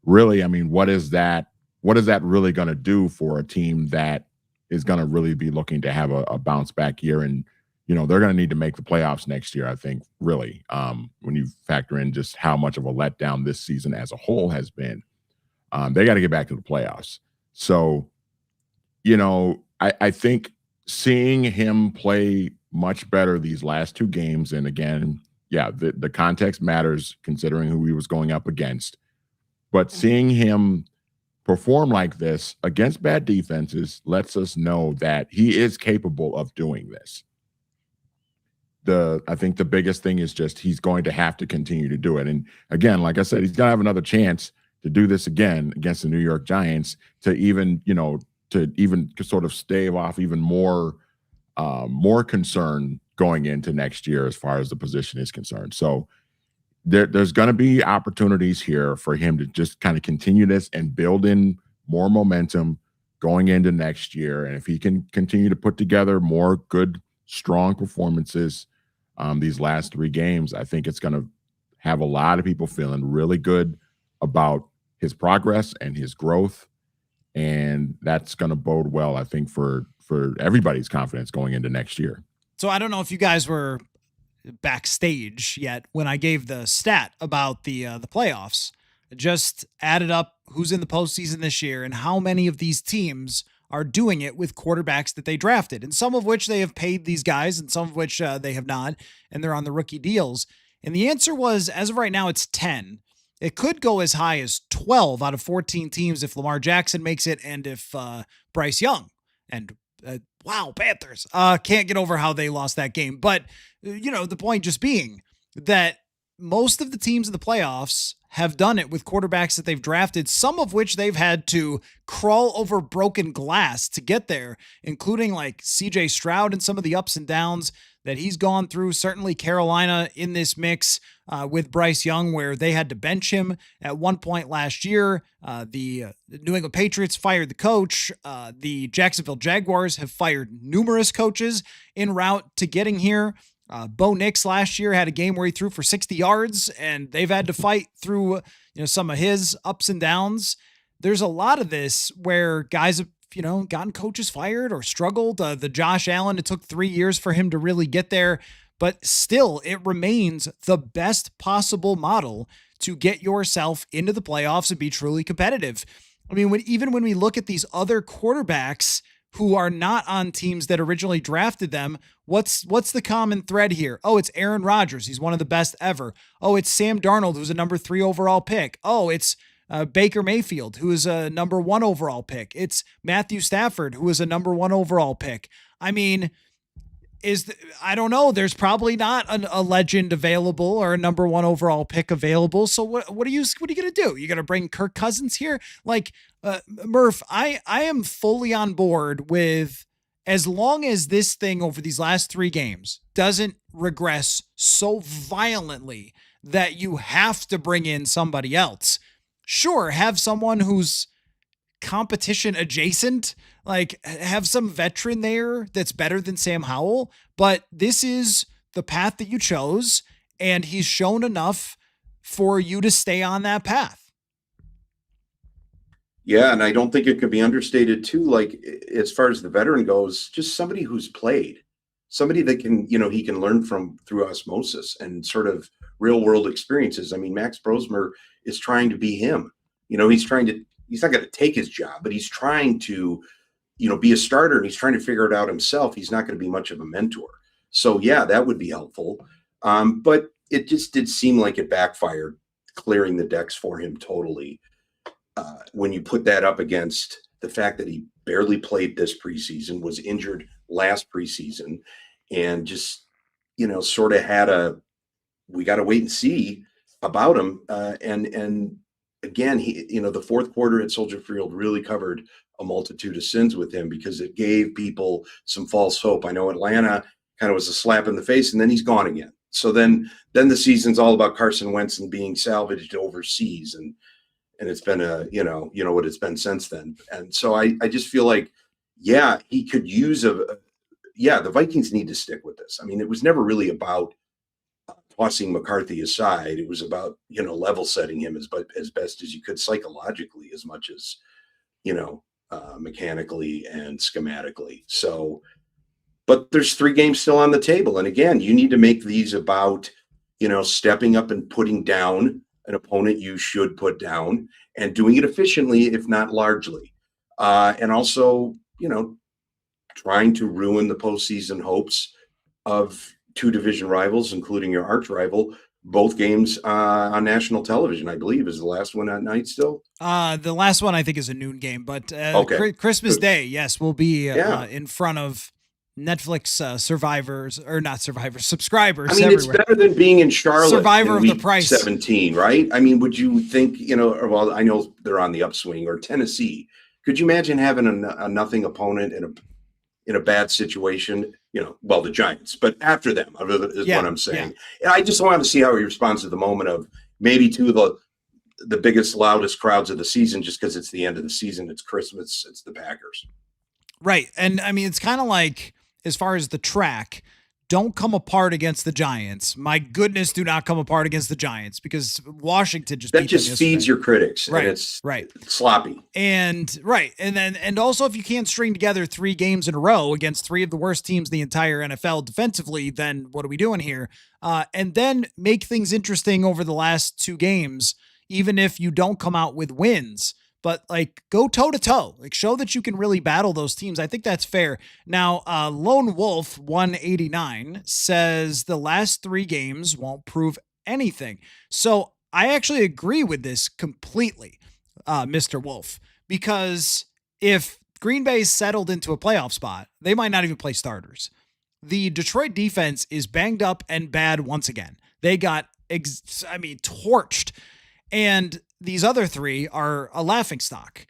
really, I mean, what is that really going to do for a team that is going to really be looking to have a bounce back year? And, they're going to need to make the playoffs next year, I think, really, when you factor in just how much of a letdown this season as a whole has been. They got to get back to the playoffs. So, I think seeing him play much better these last 2 games, and again, yeah, the context matters considering who he was going up against, but seeing him perform like this against bad defenses lets us know that he is capable of doing this. I think the biggest thing is just he's going to have to continue to do it. And again, like I said, he's going to have another chance to do this again against the New York Giants to even sort of stave off even more concern going into next year as far as the position is concerned. So there's going to be opportunities here for him to just kind of continue this and build in more momentum going into next year. And if he can continue to put together more good, strong performances these last 3 games, I think it's going to have a lot of people feeling really good about his progress and his growth. And that's going to bode well, I think, for everybody's confidence going into next year. So I don't know if you guys were backstage yet when I gave the stat about the playoffs. Just added up who's in the postseason this year and how many of these teams are doing it with quarterbacks that they drafted, and some of which they have paid these guys and some of which they have not, and they're on the rookie deals. And the answer was, as of right now, it's 10. It could go as high as 12 out of 14 teams if Lamar Jackson makes it and if Bryce Young and wow, Panthers can't get over how they lost that game. But, the point just being that most of the teams in the playoffs have done it with quarterbacks that they've drafted, some of which they've had to crawl over broken glass to get there, including like CJ Stroud and some of the ups and downs that he's gone through. Certainly Carolina in this mix with Bryce Young, where they had to bench him at one point last year. The New England Patriots fired the coach. The Jacksonville Jaguars have fired numerous coaches en route to getting here. Bo Nix last year had a game where he threw for 60 yards, and they've had to fight through some of his ups and downs. There's a lot of this where guys have gotten coaches fired or struggled. The Josh Allen, it took 3 years for him to really get there, but still it remains the best possible model to get yourself into the playoffs and be truly competitive. I mean, even when we look at these other quarterbacks who are not on teams that originally drafted them, what's the common thread here? Oh, it's Aaron Rodgers. He's one of the best ever. Oh, it's Sam Darnold, who's a number 3 overall pick. Oh, it's Baker Mayfield, who is a number 1 overall pick. It's Matthew Stafford, who is a number 1 overall pick. I mean, I don't know. There's probably not a legend available or a number one overall pick available. So what are you going to do? You going to bring Kirk Cousins here? Like, Murph, I am fully on board with, as long as this thing over these last 3 games doesn't regress so violently that you have to bring in somebody else. Sure, have someone who's competition adjacent, like have some veteran there that's better than Sam Howell, but this is the path that you chose, and he's shown enough for you to stay on that path. Yeah, and I don't think it could be understated too, like as far as the veteran goes, just somebody who's played, somebody that can, he can learn from through osmosis and sort of real world experiences. I mean, Max Brosmer is trying to be him. He's not going to take his job, but he's trying to, be a starter, and he's trying to figure it out himself. He's not going to be much of a mentor. So yeah, that would be helpful. But it just did seem like it backfired, clearing the decks for him totally. When you put that up against the fact that he barely played this preseason, was injured last preseason, and just, sort of had we got to wait and see about him. And again, he, the fourth quarter at Soldier Field really covered a multitude of sins with him, because it gave people some false hope. I know Atlanta kind of was a slap in the face, and then he's gone again. So then the season's all about Carson Wentz and being salvaged overseas. And it's been what it's been since then. And so I just feel like, yeah, he could use the Vikings need to stick with this. I mean, it was never really about tossing McCarthy aside. It was about, level setting him as best as you could psychologically, as much as, mechanically and schematically. So, but there's 3 games still on the table. And again, you need to make these about, stepping up and putting down an opponent you should put down, and doing it efficiently, if not largely. And also, trying to ruin the postseason hopes of 2 division rivals, including your arch rival. Both games on national television, I believe. Is the last one at night still? The last one I think is a noon game, but okay. Christmas Day, yes, will be in front of Netflix subscribers. I mean, it's better than being in Charlotte. Survivor in of the price. 17, right? I mean, would you think, well, I know they're on the upswing, or Tennessee. Could you imagine having a nothing opponent in a bad situation? Well, the Giants, but after them is what I'm saying. Yeah. And I just wanted to see how he responds to the moment of maybe 2 of the biggest, loudest crowds of the season, just because it's the end of the season. It's Christmas. It's the Packers. Right. And I mean, it's kind of like, as far as the track, don't come apart against the Giants. My goodness, do not come apart against the Giants, because Washington just feeds your critics. Right. And it's right. sloppy. And right. And also, if you can't string together 3 games in a row against 3 of the worst teams in the entire NFL defensively, then what are we doing here? And then make things interesting over the last 2 games, even if you don't come out with wins. But like, go toe to toe, like show that you can really battle those teams. I think that's fair. Now, Lone Wolf 189 says the last 3 games won't prove anything. So I actually agree with this completely, Mr. Wolf, because if Green Bay's settled into a playoff spot, they might not even play starters. The Detroit defense is banged up and bad once again. They got, torched. And these other 3 are a laughingstock.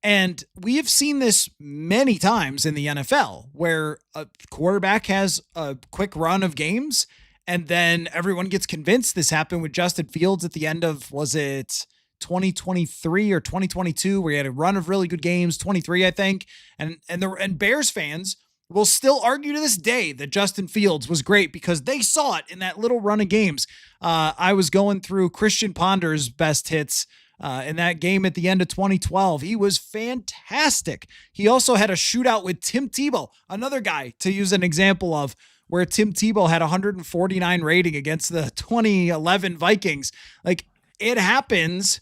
And we have seen this many times in the NFL, where a quarterback has a quick run of games, and then everyone gets convinced. This happened with Justin Fields at the end of, was it 2023 or 2022, where he had a run of really good games, 23, I think. And Bears fans will still argue to this day that Justin Fields was great because they saw it in that little run of games. I was going through Christian Ponder's best hits in that game at the end of 2012. He was fantastic. He also had a shootout with Tim Tebow, another guy to use an example of, where Tim Tebow had 149 rating against the 2011 Vikings. Like, it happens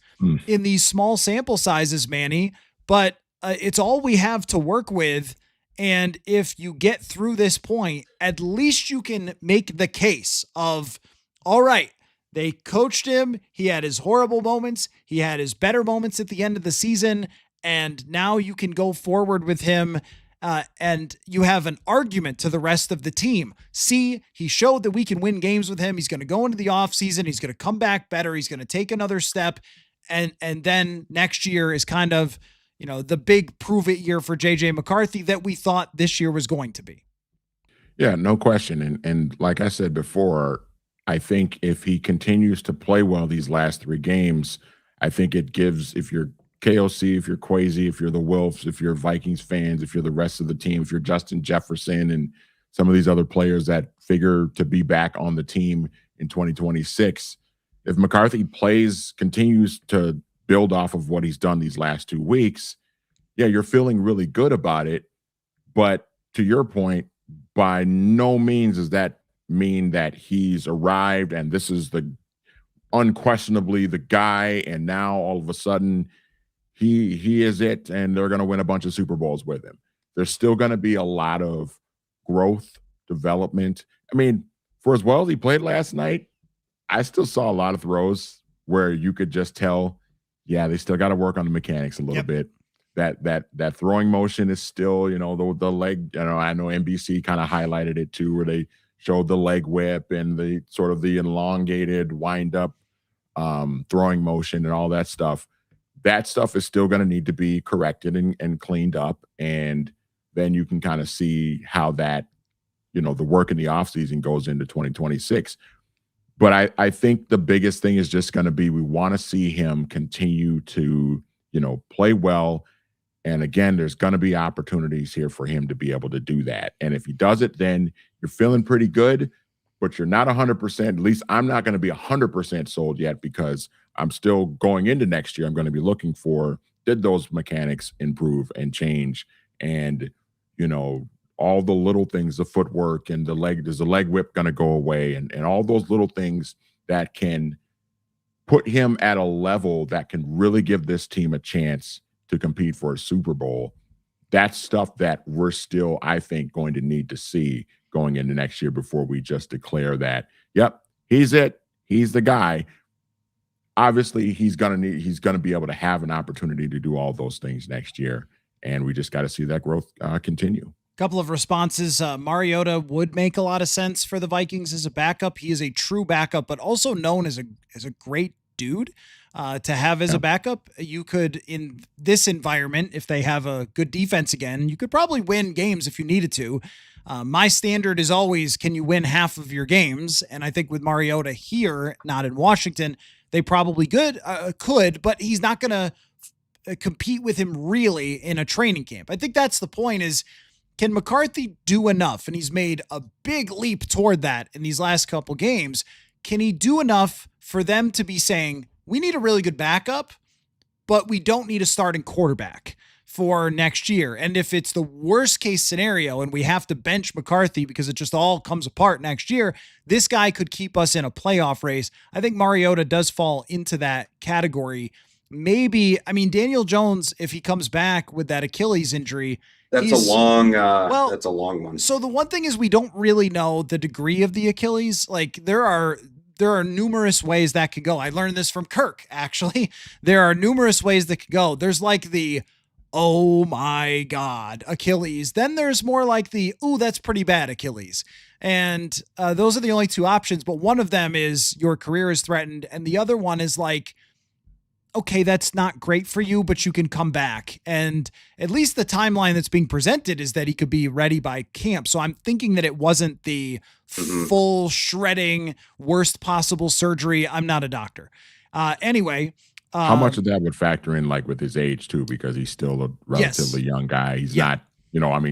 in these small sample sizes, Manny, but it's all we have to work with. And if you get through this point, at least you can make the case of, all right, they coached him. He had his horrible moments. He had his better moments at the end of the season. And now you can go forward with him and you have an argument to the rest of the team. See, he showed that we can win games with him. He's going to go into the offseason. He's going to come back better. He's going to take another step. And then next year is kind of, the big prove it year for JJ McCarthy that we thought this year was going to be. Yeah, no question. And like I said before, I think if he continues to play well these last 3 games, I think it gives, if you're KOC, if you're Quasi, if you're the Wilfs, if you're Vikings fans, if you're the rest of the team, if you're Justin Jefferson and some of these other players that figure to be back on the team in 2026, if McCarthy continues to build off of what he's done these last 2 weeks, yeah, you're feeling really good about it. But to your point, by no means does that mean that he's arrived and this is unquestionably the guy, and now all of a sudden he is it and they're going to win a bunch of Super Bowls with him. There's still going to be a lot of growth, development. I mean, for as well as he played last night, I still saw a lot of throws where you could just tell, yeah, they still got to work on the mechanics a little bit. That throwing motion is still, the leg, I know NBC kind of highlighted it too, where they showed the leg whip and the sort of the elongated wind up throwing motion and all that stuff. That stuff is still going to need to be corrected and cleaned up. And then you can kind of see how that, the work in the offseason goes into 2026. But I think the biggest thing is just going to be, we want to see him continue to, play well. And again, there's going to be opportunities here for him to be able to do that. And if he does it, then you're feeling pretty good, but you're not 100%. At least I'm not going to be 100% sold yet, because I'm still going into next year. I'm going to be looking for, did those mechanics improve and change? And, all the little things, the footwork and is the leg whip going to go away? And all those little things that can put him at a level that can really give this team a chance to compete for a Super Bowl. That's stuff that we're still, I think, going to need to see going into next year before we just declare that, yep, he's it. He's the guy. Obviously, he's going to be able to have an opportunity to do all those things next year. And we just got to see that growth continue. Couple of responses. Mariota would make a lot of sense for the Vikings as a backup. He is a true backup, but also known as a great dude to have as a backup. You could, in this environment, if they have a good defense again, you could probably win games if you needed to. My standard is always, can you win half of your games? And I think with Mariota here, not in Washington, they probably could, but he's not going to compete with him really in a training camp. I think that's the point, is, can McCarthy do enough? And he's made a big leap toward that in these last couple games. Can he do enough for them to be saying, we need a really good backup, but we don't need a starting quarterback for next year? And if it's the worst case scenario and we have to bench McCarthy because it just all comes apart next year, this guy could keep us in a playoff race. I think Mariota does fall into that category. Maybe, Daniel Jones, if he comes back with that Achilles injury, that's a long one. So the one thing is, we don't really know the degree of the Achilles. Like, there are numerous ways that could go. I learned this from Kirk, actually. There are numerous ways that could go. There's like the, oh my God, Achilles. Then there's more like the, ooh, that's pretty bad Achilles. And those are the only 2 options. But one of them is your career is threatened. And the other one is like, okay, that's not great for you, but you can come back. And at least the timeline that's being presented is that he could be ready by camp. So I'm thinking that it wasn't the full shredding, worst possible surgery. I'm not a doctor. Anyway. How much of that would factor in, like, with his age too, because he's still a relatively young guy. He's not,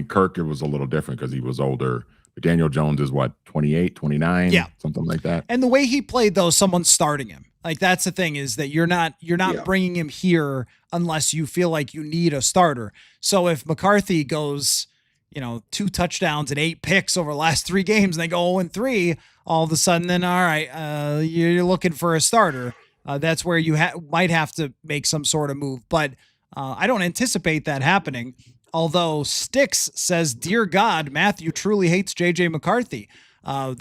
Kirk, it was a little different because he was older. But Daniel Jones is what, 28, 29, something like that. And the way he played, though, someone's starting him. Like, that's the thing, is that you're not bringing him here unless you feel like you need a starter. So if McCarthy goes, 2 touchdowns and 8 picks over the last 3 games, and they go 0-3, all of a sudden, then all right, you're looking for a starter. That's where you might have to make some sort of move. But I don't anticipate that happening. Although Sticks says, "Dear God, Matthew truly hates JJ McCarthy." I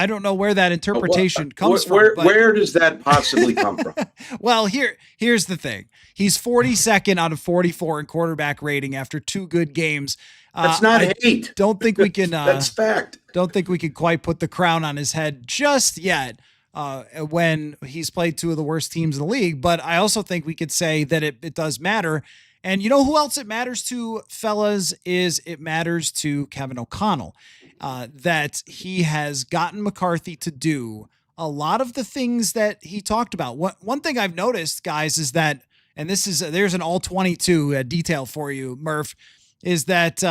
don't know where that interpretation comes from. Where does that possibly come from? Well, here's the thing. He's 42nd out of 44 in quarterback rating after 2 good games. That's not I hate. Don't think we can. That's fact. Don't think we can quite put the crown on his head just yet. When he's played two of the worst teams in the league, but I also think we could say that it does matter. And you know who else it matters to, fellas, is it matters to Kevin O'Connell, that he has gotten McCarthy to do a lot of the things that he talked about. One thing I've noticed, guys, is that, and there's an all 22 detail for you, Murph, is that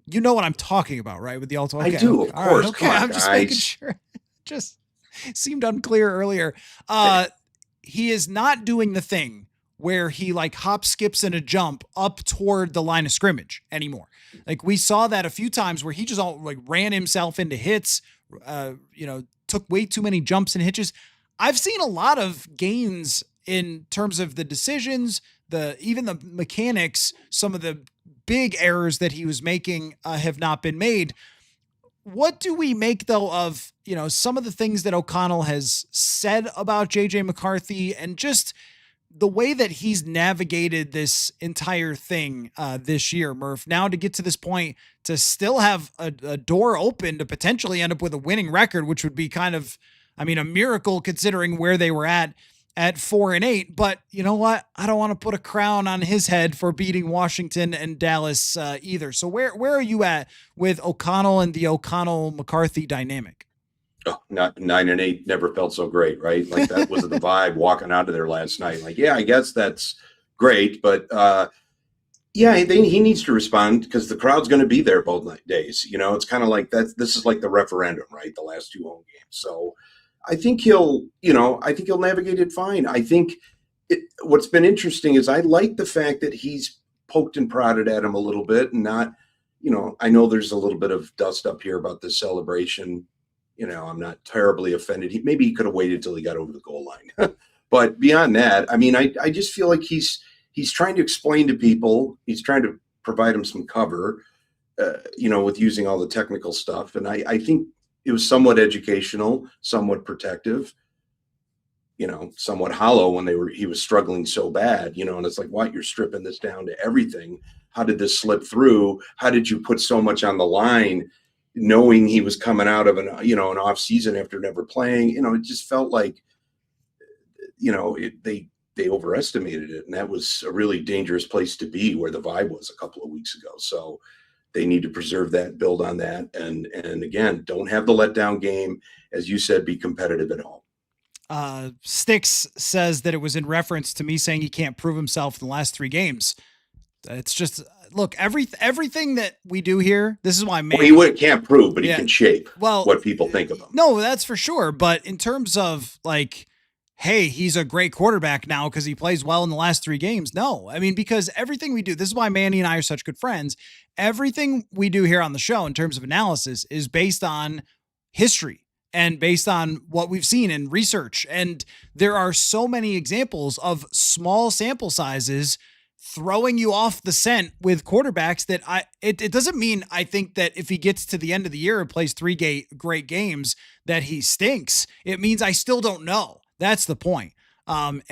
you know what I'm talking about, right? With the all 22. I do, of course. Okay, Come on, I'm just guys. making sure. Just seemed unclear earlier. He is not doing the thing where he like hop, skips, and a jump up toward the line of scrimmage anymore. Like we saw that a few times where he just all like ran himself into hits, took way too many jumps and hitches. I've seen a lot of gains in terms of the decisions, even the mechanics. Some of the big errors that he was making have not been made. What do we make though of, some of the things that O'Connell has said about JJ McCarthy and just the way that he's navigated this entire thing this year, Murph, now to get to this point, to still have a door open to potentially end up with a winning record, which would be kind of, a miracle considering where they were at 4-8. But you know what? I don't want to put a crown on his head for beating Washington and Dallas either. So where are you at with O'Connell and the O'Connell-McCarthy dynamic? Oh, not 9-8 never felt so great, right? Like that was the vibe walking out of there last night. Like, yeah, I guess that's great, but he needs to respond because the crowd's going to be there both days. It's kind of like that. This is like the referendum, right? The last two home games. So I think he'll navigate it fine. I think what's been interesting is I like the fact that he's poked and prodded at him a little bit and not, I know there's a little bit of dust up here about this celebration. I'm not terribly offended. Maybe he could have waited till he got over the goal line. But beyond that, I just feel like he's trying to explain to people, he's trying to provide them some cover, with using all the technical stuff. And I think it was somewhat educational, somewhat protective, somewhat hollow when he was struggling so bad, and it's like, what, you're stripping this down to everything. How did this slip through? How did you put so much on the line? Knowing he was coming out of an off season after never playing, it just felt like, they overestimated it. And that was a really dangerous place to be where the vibe was a couple of weeks ago. So they need to preserve that, build on that. And again, don't have the letdown game. As you said, be competitive at home. Sticks says that it was in reference to me saying he can't prove himself in the last 3 games. It's just, look, everything that we do here, this is why Manny, he can't prove, but he can shape what people think of him. No, that's for sure. But in terms of like, hey, he's a great quarterback now because he plays well in the last 3 games. No, because everything we do, this is why Manny and I are such good friends. Everything we do here on the show in terms of analysis is based on history and based on what we've seen in research. And there are so many examples of small sample sizes throwing you off the scent with quarterbacks that it doesn't mean I think that if he gets to the end of the year and plays 3 great games that he stinks. It means I still don't know. That's the point. So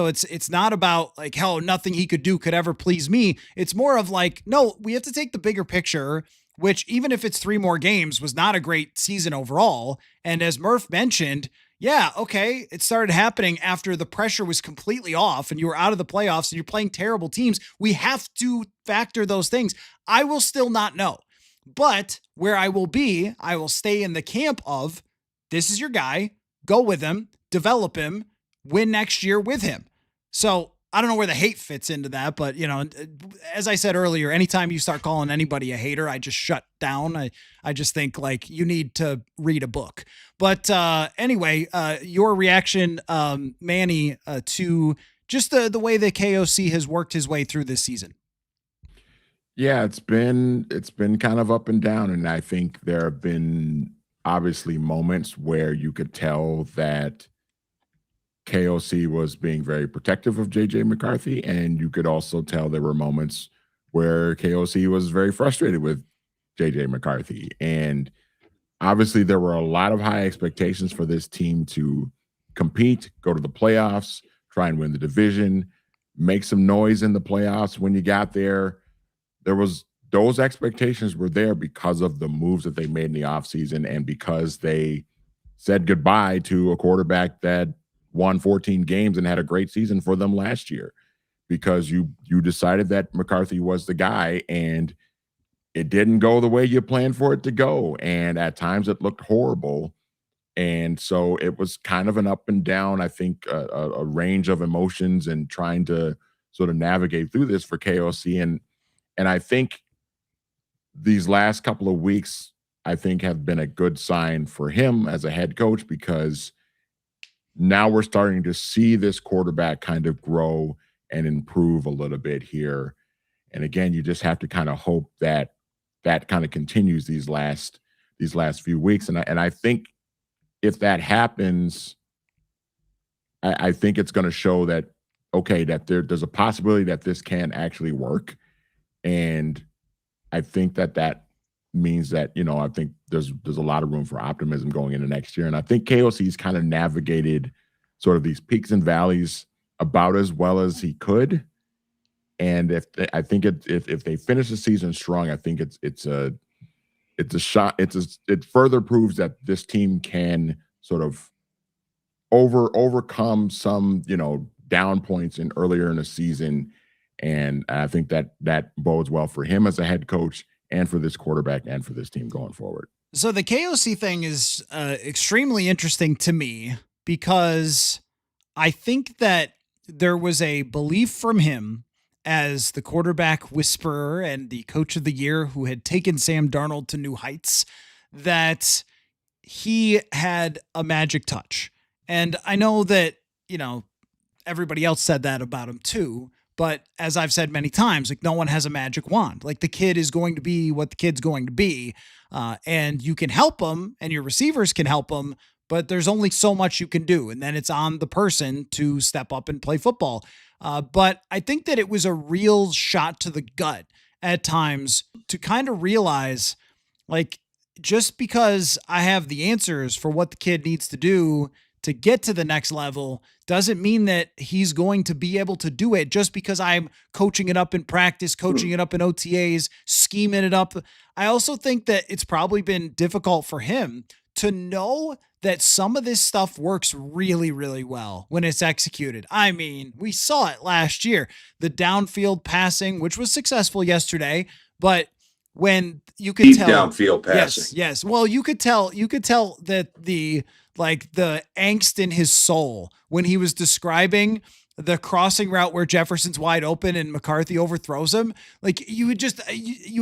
it's not about like, hell, nothing he could do could ever please me. It's more of like, no, we have to take the bigger picture, which even if it's 3 more games was not a great season overall. And as Murph mentioned, yeah, okay, it started happening after the pressure was completely off and you were out of the playoffs and you're playing terrible teams. We have to factor those things. I will still not know. But where I will be, I will stay in the camp of, this is your guy, go with him, develop him, win next year with him. So I don't know where the hate fits into that, but as I said earlier, anytime you start calling anybody a hater, I just shut down. I just think like you need to read a book. But anyway, your reaction, Manny, to just the way that KOC has worked his way through this season. Yeah, it's been kind of up and down, and I think there have been obviously moments where you could tell that KOC was being very protective of JJ McCarthy, and you could also tell there were moments where KOC was very frustrated with JJ McCarthy. And obviously there were a lot of high expectations for this team to compete, go to the playoffs, try and win the division, make some noise in the playoffs. When you got there, there was those expectations were there because of the moves that they made in the offseason and because they said goodbye to a quarterback that won 14 games and had a great season for them last year, because you decided that McCarthy was the guy, and it didn't go the way you planned for it to go. And at times it looked horrible. And so it was kind of an up and down, I think, a range of emotions and trying to sort of navigate through this for KOC. And I think these last couple of weeks, I think, have been a good sign for him as a head coach, because now we're starting to see this quarterback kind of grow and improve a little bit here. And again, you just have to kind of hope that that kind of continues these last few weeks. And I think if that happens, I think it's going to show that, okay, that there's a possibility that this can actually work. And I think that means that, I think there's a lot of room for optimism going into next year. And I think KOC's kind of navigated sort of these peaks and valleys about as well as he could. And if they finish the season strong, I think it's a shot. It further proves that this team can sort of overcome some, down points earlier in the season. And I think that bodes well for him as a head coach and for this quarterback and for this team going forward. So the KOC thing is extremely interesting to me, because I think that there was a belief from him as the quarterback whisperer and the coach of the year who had taken Sam Darnold to new heights that he had a magic touch. And I know that, everybody else said that about him too. But as I've said many times, like, no one has a magic wand. Like, the kid is going to be what the kid's going to be. And you can help him and your receivers can help him, but there's only so much you can do. And then it's on the person to step up and play football. But I think that it was a real shot to the gut at times to kind of realize, like, just because I have the answers for what the kid needs to do to get to the next level doesn't mean that he's going to be able to do it just because I'm coaching it up in practice, coaching it up in OTAs, scheming it up. I also think that it's probably been difficult for him to know that some of this stuff works really, really well when it's executed. I mean, we saw it last year, the downfield passing, which was successful yesterday, but when you could Deep tell downfield passing. Yes. Well, you could tell that the angst in his soul when he was describing the crossing route where Jefferson's wide open and McCarthy overthrows him. Like, you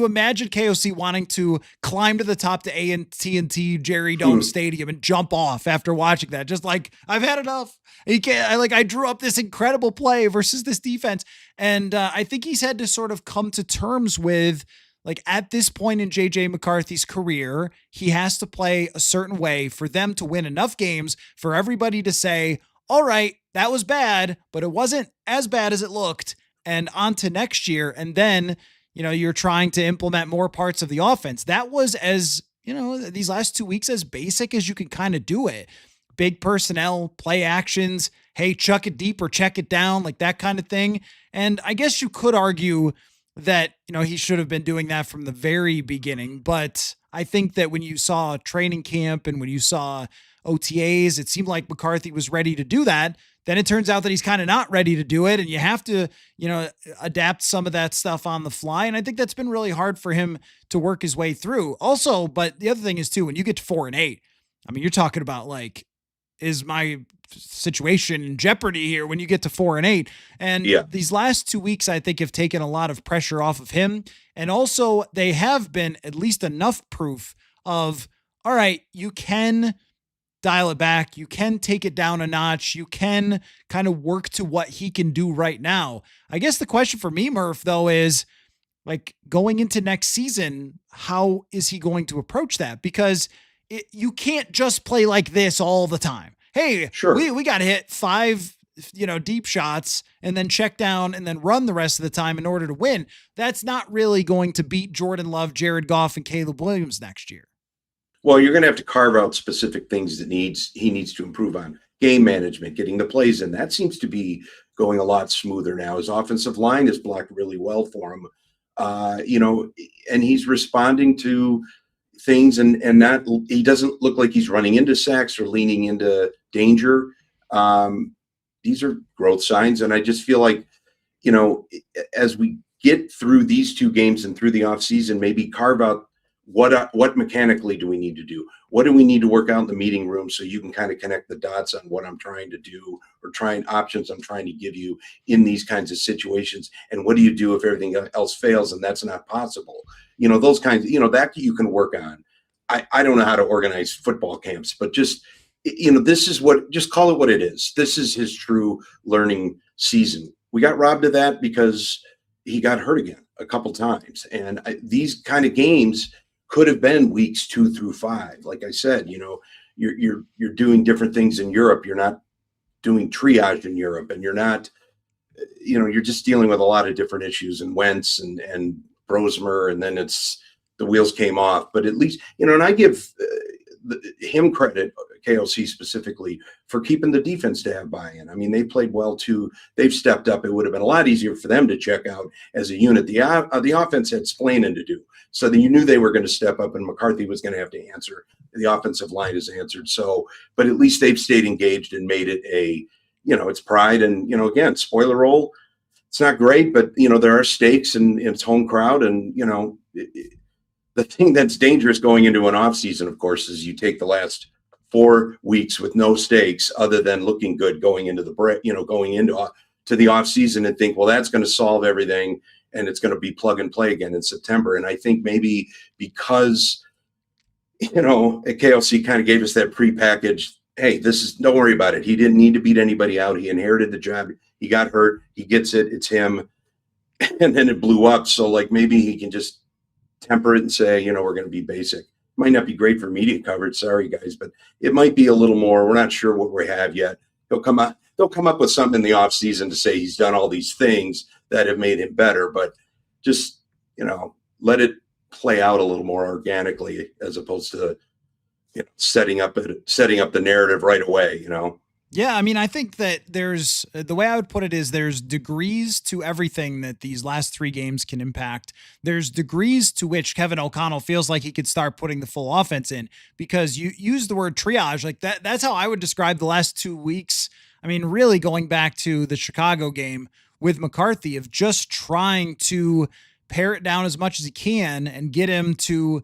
imagine KOC wanting to climb to the top to AT&T Jerry Dome Stadium and jump off after watching that. Just like, I've had enough. I drew up this incredible play versus this defense. And I think he's had to sort of come to terms with, like, at this point in JJ McCarthy's career, he has to play a certain way for them to win enough games for everybody to say, all right, that was bad, but it wasn't as bad as it looked, and on to next year. And then, you're trying to implement more parts of the offense. That was, as, these last 2 weeks, as basic as you can kind of do it. Big personnel, play actions, hey, chuck it deep or check it down, like that kind of thing. And I guess you could argue that, he should have been doing that from the very beginning. But I think that when you saw training camp and when you saw OTAs, it seemed like McCarthy was ready to do that. Then it turns out that he's kind of not ready to do it. And you have to, adapt some of that stuff on the fly. And I think that's been really hard for him to work his way through. Also, but the other thing is too, when you get to 4-8, I mean, you're talking about, like, is my situation in jeopardy here when you get to 4-8? And these last 2 weeks, I think, have taken a lot of pressure off of him. And also they have been at least enough proof of, all right, you can dial it back. You can take it down a notch. You can kind of work to what he can do right now. I guess the question for me, Murph, though, is, like, going into next season, how is he going to approach that? Because you can't just play like this all the time. Hey, sure, we got to hit 5, deep shots and then check down and then run the rest of the time in order to win. That's not really going to beat Jordan Love, Jared Goff, and Caleb Williams next year. Well, you're going to have to carve out specific things that he needs to improve on. Game management, getting the plays in. That seems to be going a lot smoother now. His offensive line is blocked really well for him. And he's responding to things and not, he doesn't look like he's running into sacks or leaning into danger. These are growth signs. And I just feel like, as we get through these 2 games and through the offseason, maybe carve out what mechanically do we need to do? What do we need to work out in the meeting room so you can kind of connect the dots on what I'm trying to do or trying options I'm trying to give you in these kinds of situations? And what do you do if everything else fails and that's not possible? Those kinds, that you can work on. I don't know how to organize football camps, but just, this is just call it what it is. This is his true learning season. We got robbed of that because he got hurt again a couple times. And these kind of games could have been weeks 2 through 5. Like I said, you're doing different things in Europe. You're not doing triage in Europe, and you're not, you're just dealing with a lot of different issues, and Wentz and Brosmer, and then the wheels came off. But at least, and I give him credit, KOC specifically, for keeping the defense to have buy-in. I mean, they played well too. They've stepped up. It would have been a lot easier for them to check out as a unit. The offense had splaining to do, so that you knew they were going to step up, and McCarthy was going to have to answer. The offensive line has answered. So, but at least they've stayed engaged and made it it's pride. And again, spoiler roll, it's not great, but there are stakes and it's home crowd, and the thing that's dangerous going into an off season, of course, is you take the last 4 weeks with no stakes other than looking good going into going into the off season and think, well, that's going to solve everything and it's going to be plug and play again in September. And I think maybe because, KOC kind of gave us that prepackaged, hey, don't worry about it. He didn't need to beat anybody out. He inherited the job. He got hurt. He gets it. It's him. And then it blew up. So like maybe he can just temper it and say, we're going to be basic. Might not be great for media coverage. Sorry, guys, but it might be a little more. We're not sure what we have yet. They'll come up with something in the off season to say he's done all these things that have made him better, but just, let it play out a little more organically as opposed to, setting up the narrative right away, Yeah, I mean, I think that there's the way I would put it is there's degrees to everything that these last 3 games can impact. There's degrees to which Kevin O'Connell feels like he could start putting the full offense in, because you use the word triage like that. That's how I would describe the last 2 weeks. I mean, really going back to the Chicago game with McCarthy, of just trying to pare it down as much as he can and get him to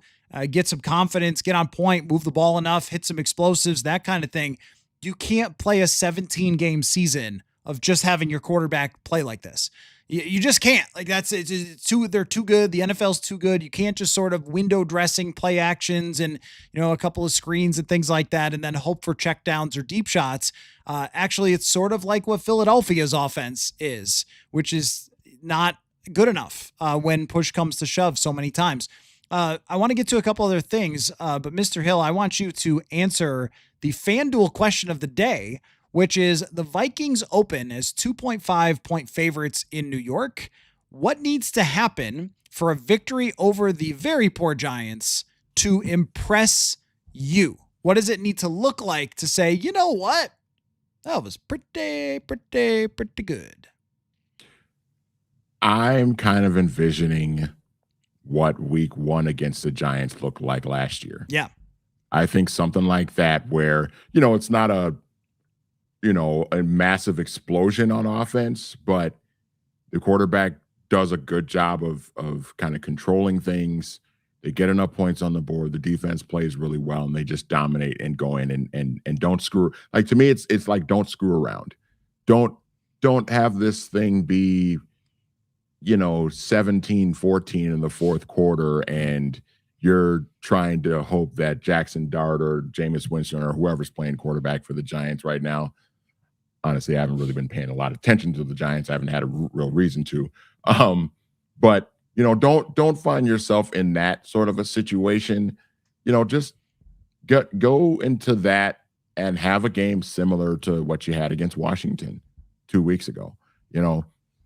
get some confidence, get on point, move the ball enough, hit some explosives, that kind of thing. You can't play a 17-game season of just having your quarterback play like this. You just can't. Like they're too good. The NFL's too good. You can't just sort of window dressing play actions and, a couple of screens and things like that, and then hope for checkdowns or deep shots. Actually, it's sort of like what Philadelphia's offense is, which is not good enough when push comes to shove so many times. I want to get to a couple other things, but Mr. Hill, I want you to answer the FanDuel question of the day, which is the Vikings open as 2.5-point favorites in New York. What needs to happen for a victory over the very poor Giants to impress you? What does it need to look like to say, you know what? That was pretty good. I'm kind of envisioning what week 1 against the Giants looked like last year. Yeah. I think something like that where, it's not a massive explosion on offense, but the quarterback does a good job of kind of controlling things. They get enough points on the board. The defense plays really well, and they just dominate and go in and don't screw. Like, to me, it's like, don't screw around. Don't have this thing be, 17-14 in the fourth quarter, and you're trying to hope that Jackson Dart or Jameis Winston or whoever's playing quarterback for the Giants right now. Honestly, I haven't really been paying a lot of attention to the Giants. I haven't had a real reason to. But don't find yourself in that sort of a situation. Just go into that and have a game similar to what you had against Washington 2 weeks ago.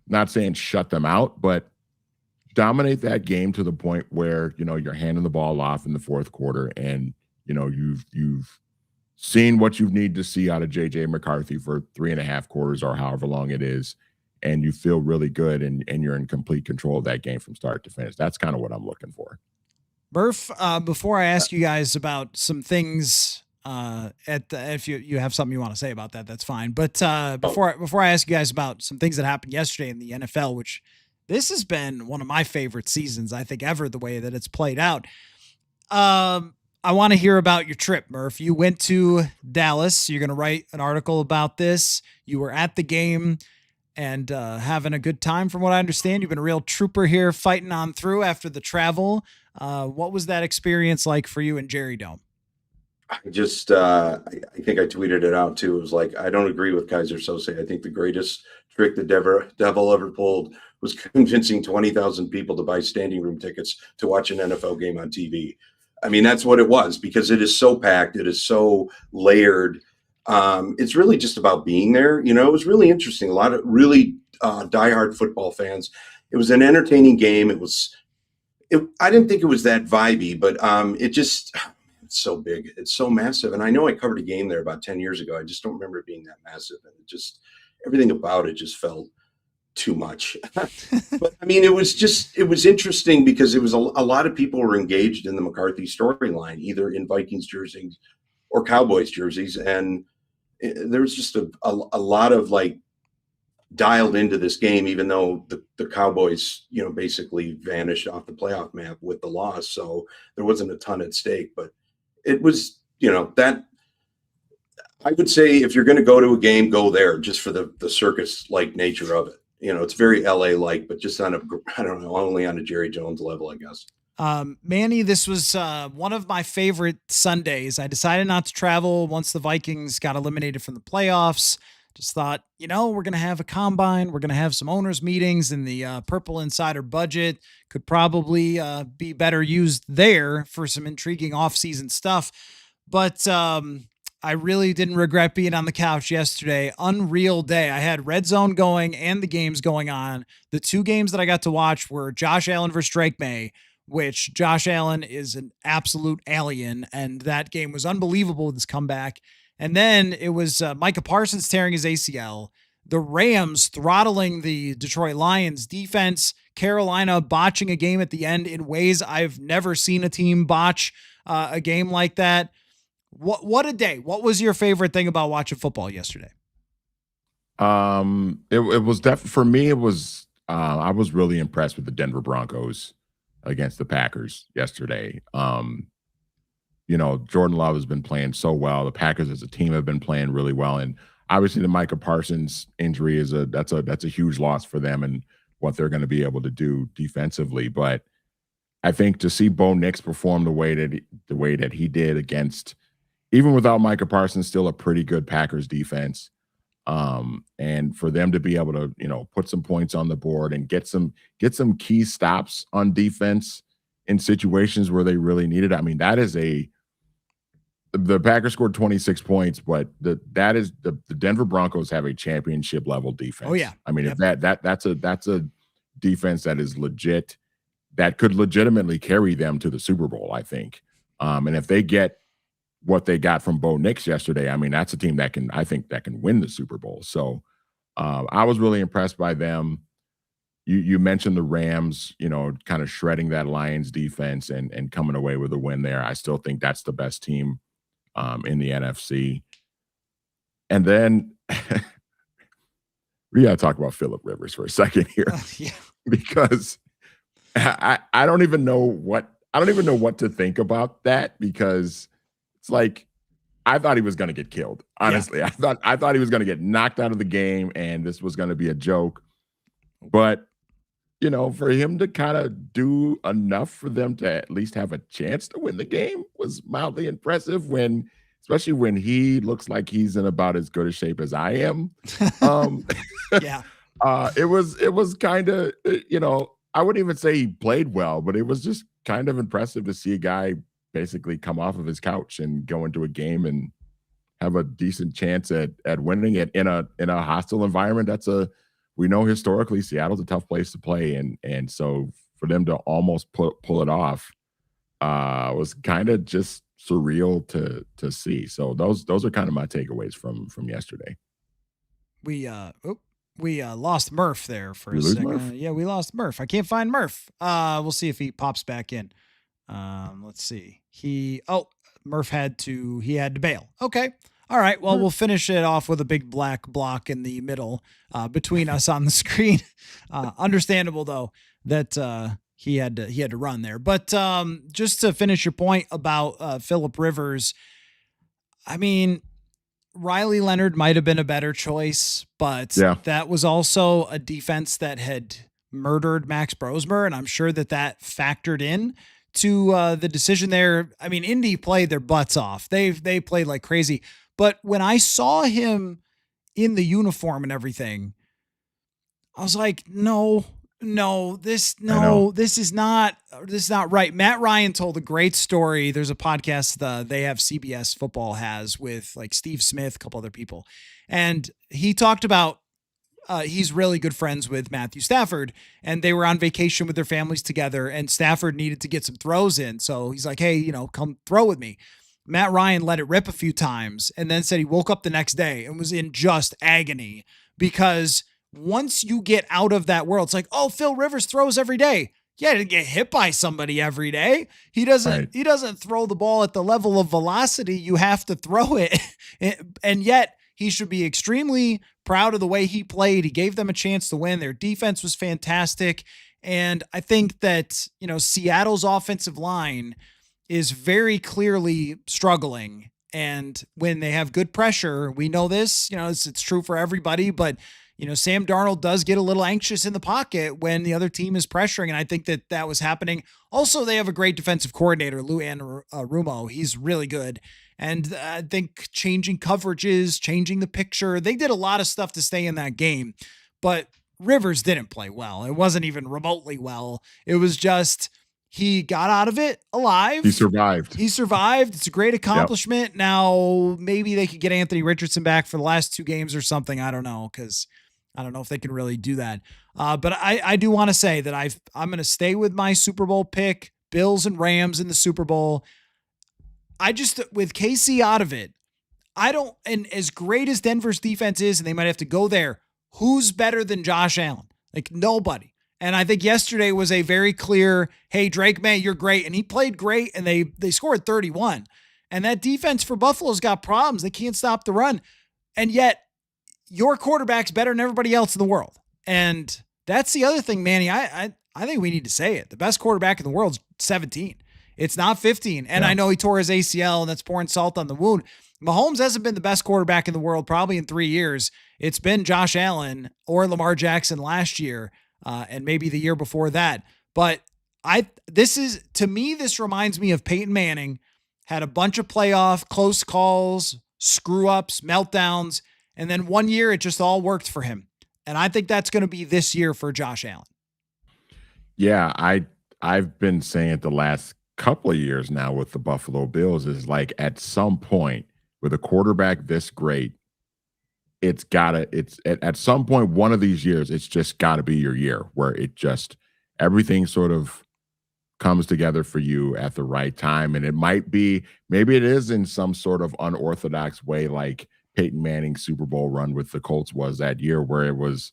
Not saying shut them out, but dominate that game to the point where, you're handing the ball off in the fourth quarter, and, you've seen what you need to see out of JJ McCarthy for 3.5 quarters or however long it is. and you feel really good, and you're in complete control of that game from start to finish. That's kind of what I'm looking for. Murph, before I ask you guys about some things, if you have something you want to say about that, that's fine. But before I ask you guys about some things that happened yesterday in the NFL, which this has been one of my favorite seasons, I think, ever, the way that it's played out. I want to hear about your trip, Murph. You went to Dallas. You're going to write an article about this. You were at the game and having a good time, from what I understand. You've been a real trooper here, fighting on through after the travel. What was that experience like for you in Jerry Dome? I think I tweeted it out too. It was like, I don't agree with Kaiser Sose. I think the greatest trick the devil ever pulled was convincing 20,000 people to buy standing room tickets to watch an NFL game on TV. I mean, that's what it was, because it is so packed. It is so layered. It's really just about being there. You know, it was really interesting. A lot of really diehard football fans. It was an entertaining game. I didn't think it was that vibey, but it's so big. It's so massive. And I know I covered a game there about 10 years ago. I just don't remember it being that massive. And everything about it just felt too much. But I mean, it was interesting because it was a lot of people were engaged in the McCarthy storyline, either in Vikings jerseys or Cowboys jerseys. And there was just a lot of like dialed into this game, even though the Cowboys, basically vanished off the playoff map with the loss. So there wasn't a ton at stake, but it was, that I would say if you're going to go to a game, go there just for the circus-like nature of it. It's very LA-like, but just only on a Jerry Jones level, I guess. Manny, this was one of my favorite Sundays. I decided not to travel once the Vikings got eliminated from the playoffs. Just thought, we're going to have a combine. We're going to have some owners meetings, and the Purple Insider budget could probably be better used there for some intriguing offseason stuff. But I really didn't regret being on the couch yesterday. Unreal day. I had Red Zone going and the games going on. The two games that I got to watch were Josh Allen versus Drake May, which Josh Allen is an absolute alien, and that game was unbelievable with his comeback. And then it was Micah Parsons tearing his ACL, the Rams throttling the Detroit Lions defense, Carolina botching a game at the end in ways I've never seen a team botch a game like that. What a day. What was your favorite thing about watching football yesterday? It was definitely, for me, it was, I was really impressed with the Denver Broncos against the Packers yesterday. Jordan Love has been playing so well. The Packers as a team have been playing really well. And obviously the Micah Parsons injury that's a huge loss for them and what they're going to be able to do defensively. But I think to see Bo Nix perform the way that he did against, even without Micah Parsons, still a pretty good Packers defense. And for them to be able to, put some points on the board and get some key stops on defense in situations where they really need it. I mean, the Packers scored 26 points, but the Denver Broncos have a championship level defense. Oh yeah. I mean, yep. if that's a defense that is legit, that could legitimately carry them to the Super Bowl, I think. And if they get what they got from Bo Nix yesterday, I mean, that's a team that can win the Super Bowl. So I was really impressed by them. You mentioned the Rams, kind of shredding that Lions defense and coming away with a win there. I still think that's the best team in the NFC. And then we got to talk about Phillip Rivers for a second here, Yeah. because I don't even know what to think about that, because it's like, I thought he was going to get killed. Honestly, yeah. I thought he was going to get knocked out of the game, and this was going to be a joke. But for him to kind of do enough for them to at least have a chance to win the game was mildly impressive. Especially when he looks like he's in about as good a shape as I am. Yeah. It was kind of, I wouldn't even say he played well, but it was just kind of impressive to see a guy basically come off of his couch and go into a game and have a decent chance at winning it in a hostile environment. We know historically Seattle's a tough place to play, and so for them to almost pull it off was kind of just surreal to see. So those are kind of my takeaways from yesterday. We lost Murph there for We a lose second. Murph? Yeah, we lost Murph. I can't find Murph. We'll see if he pops back in. Let's see. Murph had to bail. Okay. All right. Well, we'll finish it off with a big black block in the middle between us on the screen. Understandable though that he had to run there. But just to finish your point about Phillip Rivers, I mean, Riley Leonard might have been a better choice, but that was also a defense that had murdered Max Brosmer, and I'm sure that factored in to the decision there. I mean, Indy played their butts off. They played like crazy. But when I saw him in the uniform and everything, I was like, this is not right. Matt Ryan told a great story. There's a podcast they have, CBS Football has, with like Steve Smith, a couple other people. And he talked about he's really good friends with Matthew Stafford, and they were on vacation with their families together, and Stafford needed to get some throws in. So he's like, hey, come throw with me. Matt Ryan let it rip a few times and then said he woke up the next day and was in just agony, because once you get out of that world, it's like, oh, Phil Rivers throws every day. Yeah, he didn't get hit by somebody every day. He doesn't throw the ball at the level of velocity you have to throw it. And yet he should be extremely proud of the way he played. He gave them a chance to win. Their defense was fantastic. And I think that, Seattle's offensive line is very clearly struggling. And when they have good pressure, we know this, it's true for everybody, but Sam Darnold does get a little anxious in the pocket when the other team is pressuring. And I think that was happening. Also, they have a great defensive coordinator, Lou Anarumo. He's really good. And I think changing coverages, changing the picture, they did a lot of stuff to stay in that game. But Rivers didn't play well. It wasn't even remotely well. It was just, he got out of it alive. He survived. It's a great accomplishment. Yep. Now, maybe they could get Anthony Richardson back for the last 2 games or something. I don't know, because I don't know if they can really do that. But I do want to say that I'm going to stay with my Super Bowl pick, Bills and Rams in the Super Bowl. With KC out of it, and as great as Denver's defense is, and they might have to go there, who's better than Josh Allen? Like, nobody. And I think yesterday was a very clear, hey, Drake May, you're great. And he played great, and they scored 31. And that defense for Buffalo's got problems. They can't stop the run. And yet, your quarterback's better than everybody else in the world. And that's the other thing, Manny. I think we need to say it. The best quarterback in the world is 17. It's not 15. And I know he tore his ACL, and that's pouring salt on the wound. Mahomes hasn't been the best quarterback in the world probably in 3 years. It's been Josh Allen or Lamar Jackson last year, and maybe the year before that. But to me, this reminds me of Peyton Manning. Had a bunch of playoff close calls, screw-ups, meltdowns, and then one year it just all worked for him. And I think that's going to be this year for Josh Allen. Yeah, I've been saying it the last couple of years now with the Buffalo Bills, is like, at some point with a quarterback this great, it's at some point, one of these years, it's just got to be your year where everything sort of comes together for you at the right time. And it might be, maybe it is in some sort of unorthodox way, like Peyton Manning's Super Bowl run with the Colts was that year, where it was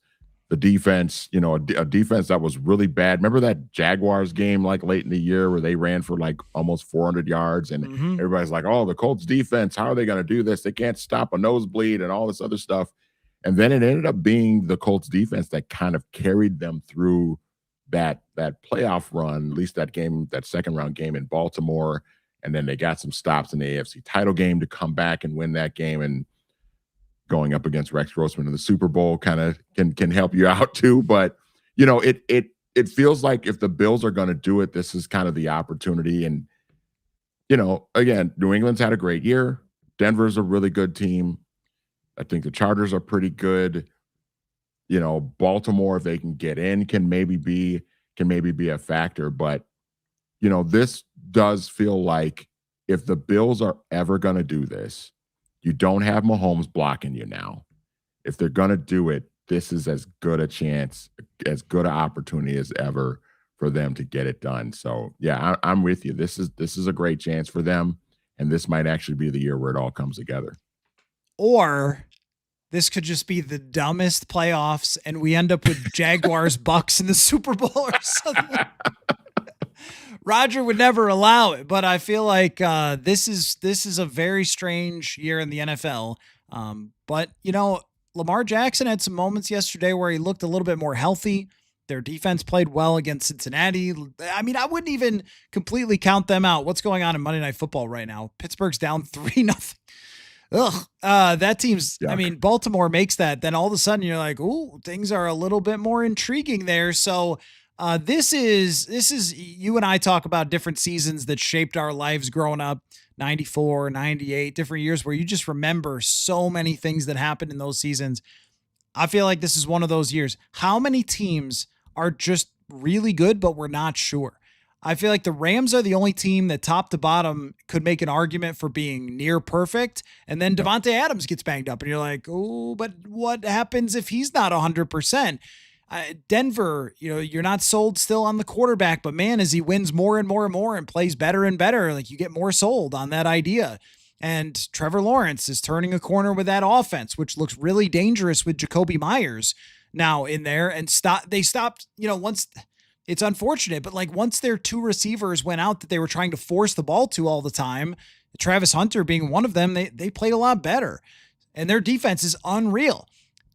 the defense, a defense that was really bad. Remember that Jaguars game, like late in the year, where they ran for like almost 400 yards, and everybody's like, oh, the Colts defense, how are they going to do this? They can't stop a nosebleed and all this other stuff. And then it ended up being the Colts defense that kind of carried them through that playoff run, at least that game, that second round game in Baltimore. And then they got some stops in the AFC title game to come back and win that game. And going up against Rex Grossman in the Super Bowl kind of can help you out too. But, it feels like if the Bills are going to do it, this is kind of the opportunity. And, again, New England's had a great year. Denver's a really good team. I think the Chargers are pretty good. Baltimore, if they can get in, can maybe be a factor. But, this does feel like if the Bills are ever going to do this, you don't have Mahomes blocking you now. If they're going to do it, this is as good a chance, as good an opportunity as ever for them to get it done. So, yeah, I'm with you. This is a great chance for them, and this might actually be the year where it all comes together. Or this could just be the dumbest playoffs and we end up with Jaguars Bucks in the Super Bowl or something. Roger would never allow it, but I feel like this is a very strange year in the NFL. But Lamar Jackson had some moments yesterday where he looked a little bit more healthy. Their defense played well against Cincinnati. I mean, I wouldn't even completely count them out. What's going on in Monday Night Football right now? Pittsburgh's down 3-0. Ugh. That team's, Yuck. I mean, Baltimore makes that. Then all of a sudden you're like, ooh, things are a little bit more intriguing there. So this is, you and I talk about different seasons that shaped our lives growing up, 94, 98, different years where you just remember so many things that happened in those seasons. I feel like this is one of those years. How many teams are just really good, but we're not sure? I feel like the Rams are the only team that top to bottom could make an argument for being near perfect. And then Devontae Adams gets banged up and you're like, oh, but what happens if he's not 100%? Denver, you're not sold still on the quarterback, but man, as he wins more and more and more and plays better and better, like you get more sold on that idea. And Trevor Lawrence is turning a corner with that offense, which looks really dangerous with Jacoby Myers now in there. And they stopped, once. It's unfortunate, but like once their two receivers went out that they were trying to force the ball to all the time, Travis Hunter being one of them, they played a lot better. And their defense is unreal.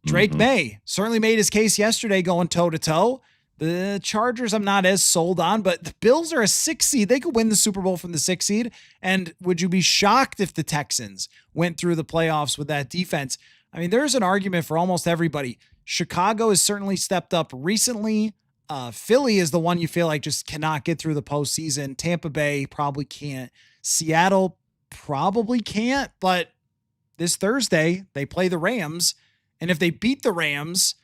Drake May certainly made his case yesterday going toe-to-toe. The Chargers I'm not as sold on, but the Bills are a 6 seed. They could win the Super Bowl from the 6 seed. And would you be shocked if the Texans went through the playoffs with that defense? I mean, there's an argument for almost everybody. Chicago has certainly stepped up recently. Philly is the one you feel like just cannot get through the postseason. Tampa Bay probably can't. Seattle probably can't, but this Thursday they play the Rams. And if they beat the Rams,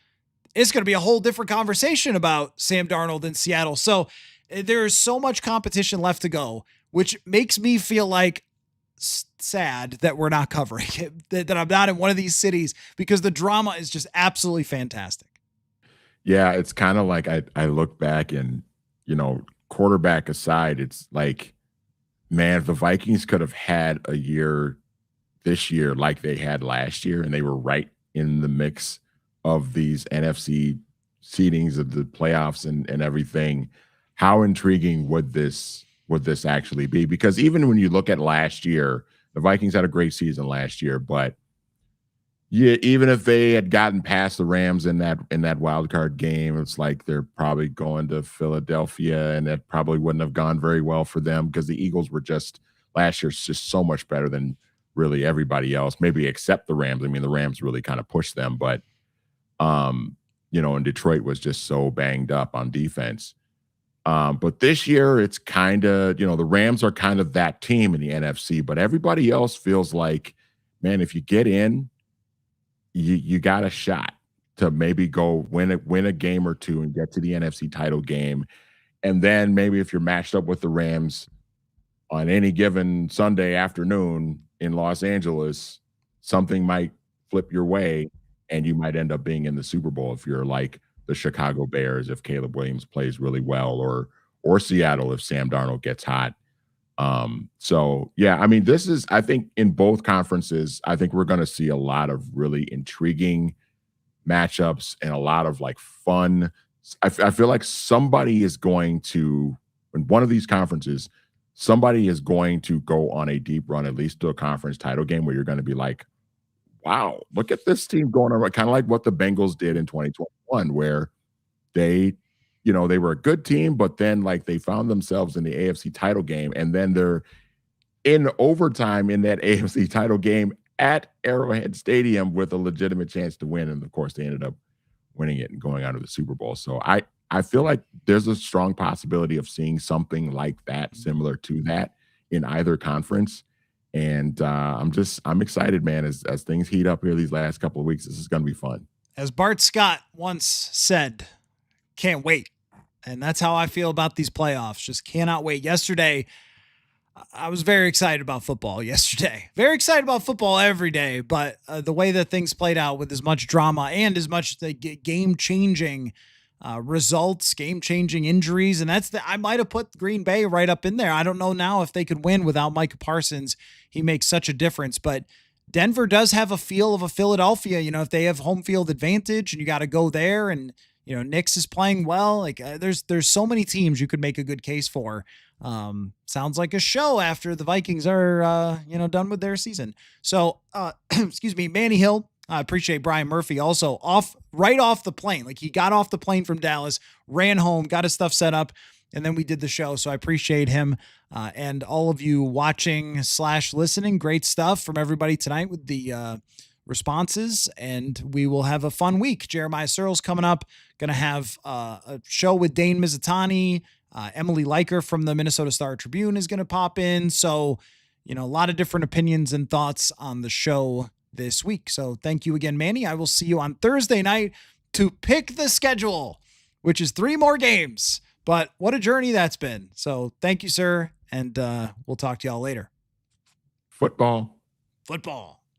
it's going to be a whole different conversation about Sam Darnold in Seattle. So there's so much competition left to go, which makes me feel like sad that we're not covering it, that I'm not in one of these cities, because the drama is just absolutely fantastic. Yeah, it's kind of like I look back and, quarterback aside, it's like, man, if the Vikings could have had a year this year like they had last year and they were right in the mix of these NFC seedings of the playoffs and everything, how intriguing would this actually be? Because even when you look at last year, the Vikings had a great season last year, but yeah, even if they had gotten past the Rams in that wild card game, it's like they're probably going to Philadelphia, and that probably wouldn't have gone very well for them because the Eagles were just last year just so much better than really everybody else, maybe except the Rams. I mean, the Rams really kind of pushed them, but and Detroit was just so banged up on defense. But this year, it's kind of, the Rams are kind of that team in the NFC, but everybody else feels like, man, if you get in, you got a shot to maybe go win a game or two and get to the NFC title game. And then maybe if you're matched up with the Rams on any given Sunday afternoon in Los Angeles, something might flip your way and you might end up being in the Super Bowl if you're like the Chicago Bears, if Caleb Williams plays really well, or Seattle if Sam Darnold gets hot. So yeah, I mean, I think in both conferences, I think we're going to see a lot of really intriguing matchups and a lot of like fun. I feel like somebody is going to, in one of these conferences, somebody is going to go on a deep run, at least to a conference title game where you're going to be like, wow, look at this team going on. Kind of like what the Bengals did in 2021, where they were a good team, but then like they found themselves in the AFC title game, and then they're in overtime in that AFC title game at Arrowhead Stadium with a legitimate chance to win. And of course they ended up winning it and going on to the Super Bowl. So I feel like there's a strong possibility of seeing something like that, similar to that in either conference. And I'm excited, man, as things heat up here these last couple of weeks. This is going to be fun. As Bart Scott once said, can't wait. And that's how I feel about these playoffs. Just cannot wait. Yesterday, I was very excited about football yesterday. Very excited about football every day. But the way that things played out with as much drama and as much the game-changing results, game-changing injuries, and I might have put Green Bay right up in there. I don't know now if they could win without Micah Parsons. He makes such a difference. But Denver does have a feel of a Philadelphia. You know, if they have home field advantage and you got to go there, and you know Knicks is playing well. Like there's so many teams you could make a good case for. Sounds like a show after the Vikings are done with their season. So excuse me, Manny Hill. I appreciate Brian Murphy also right off the plane. Like he got off the plane from Dallas, ran home, got his stuff set up, and then we did the show. So I appreciate him and all of you watching / listening. Great stuff from everybody tonight with the responses, and we will have a fun week. Jeremiah Searles coming up. Going to have a show with Dane Mizutani. Emily Leiker from the Minnesota Star Tribune is going to pop in. So, you know, a lot of different opinions and thoughts on the show this week. So thank you again, Manny. I will see you on Thursday night to pick the schedule, which is 3 more games. But what a journey that's been. So thank you, sir. And we'll talk to y'all later. Football.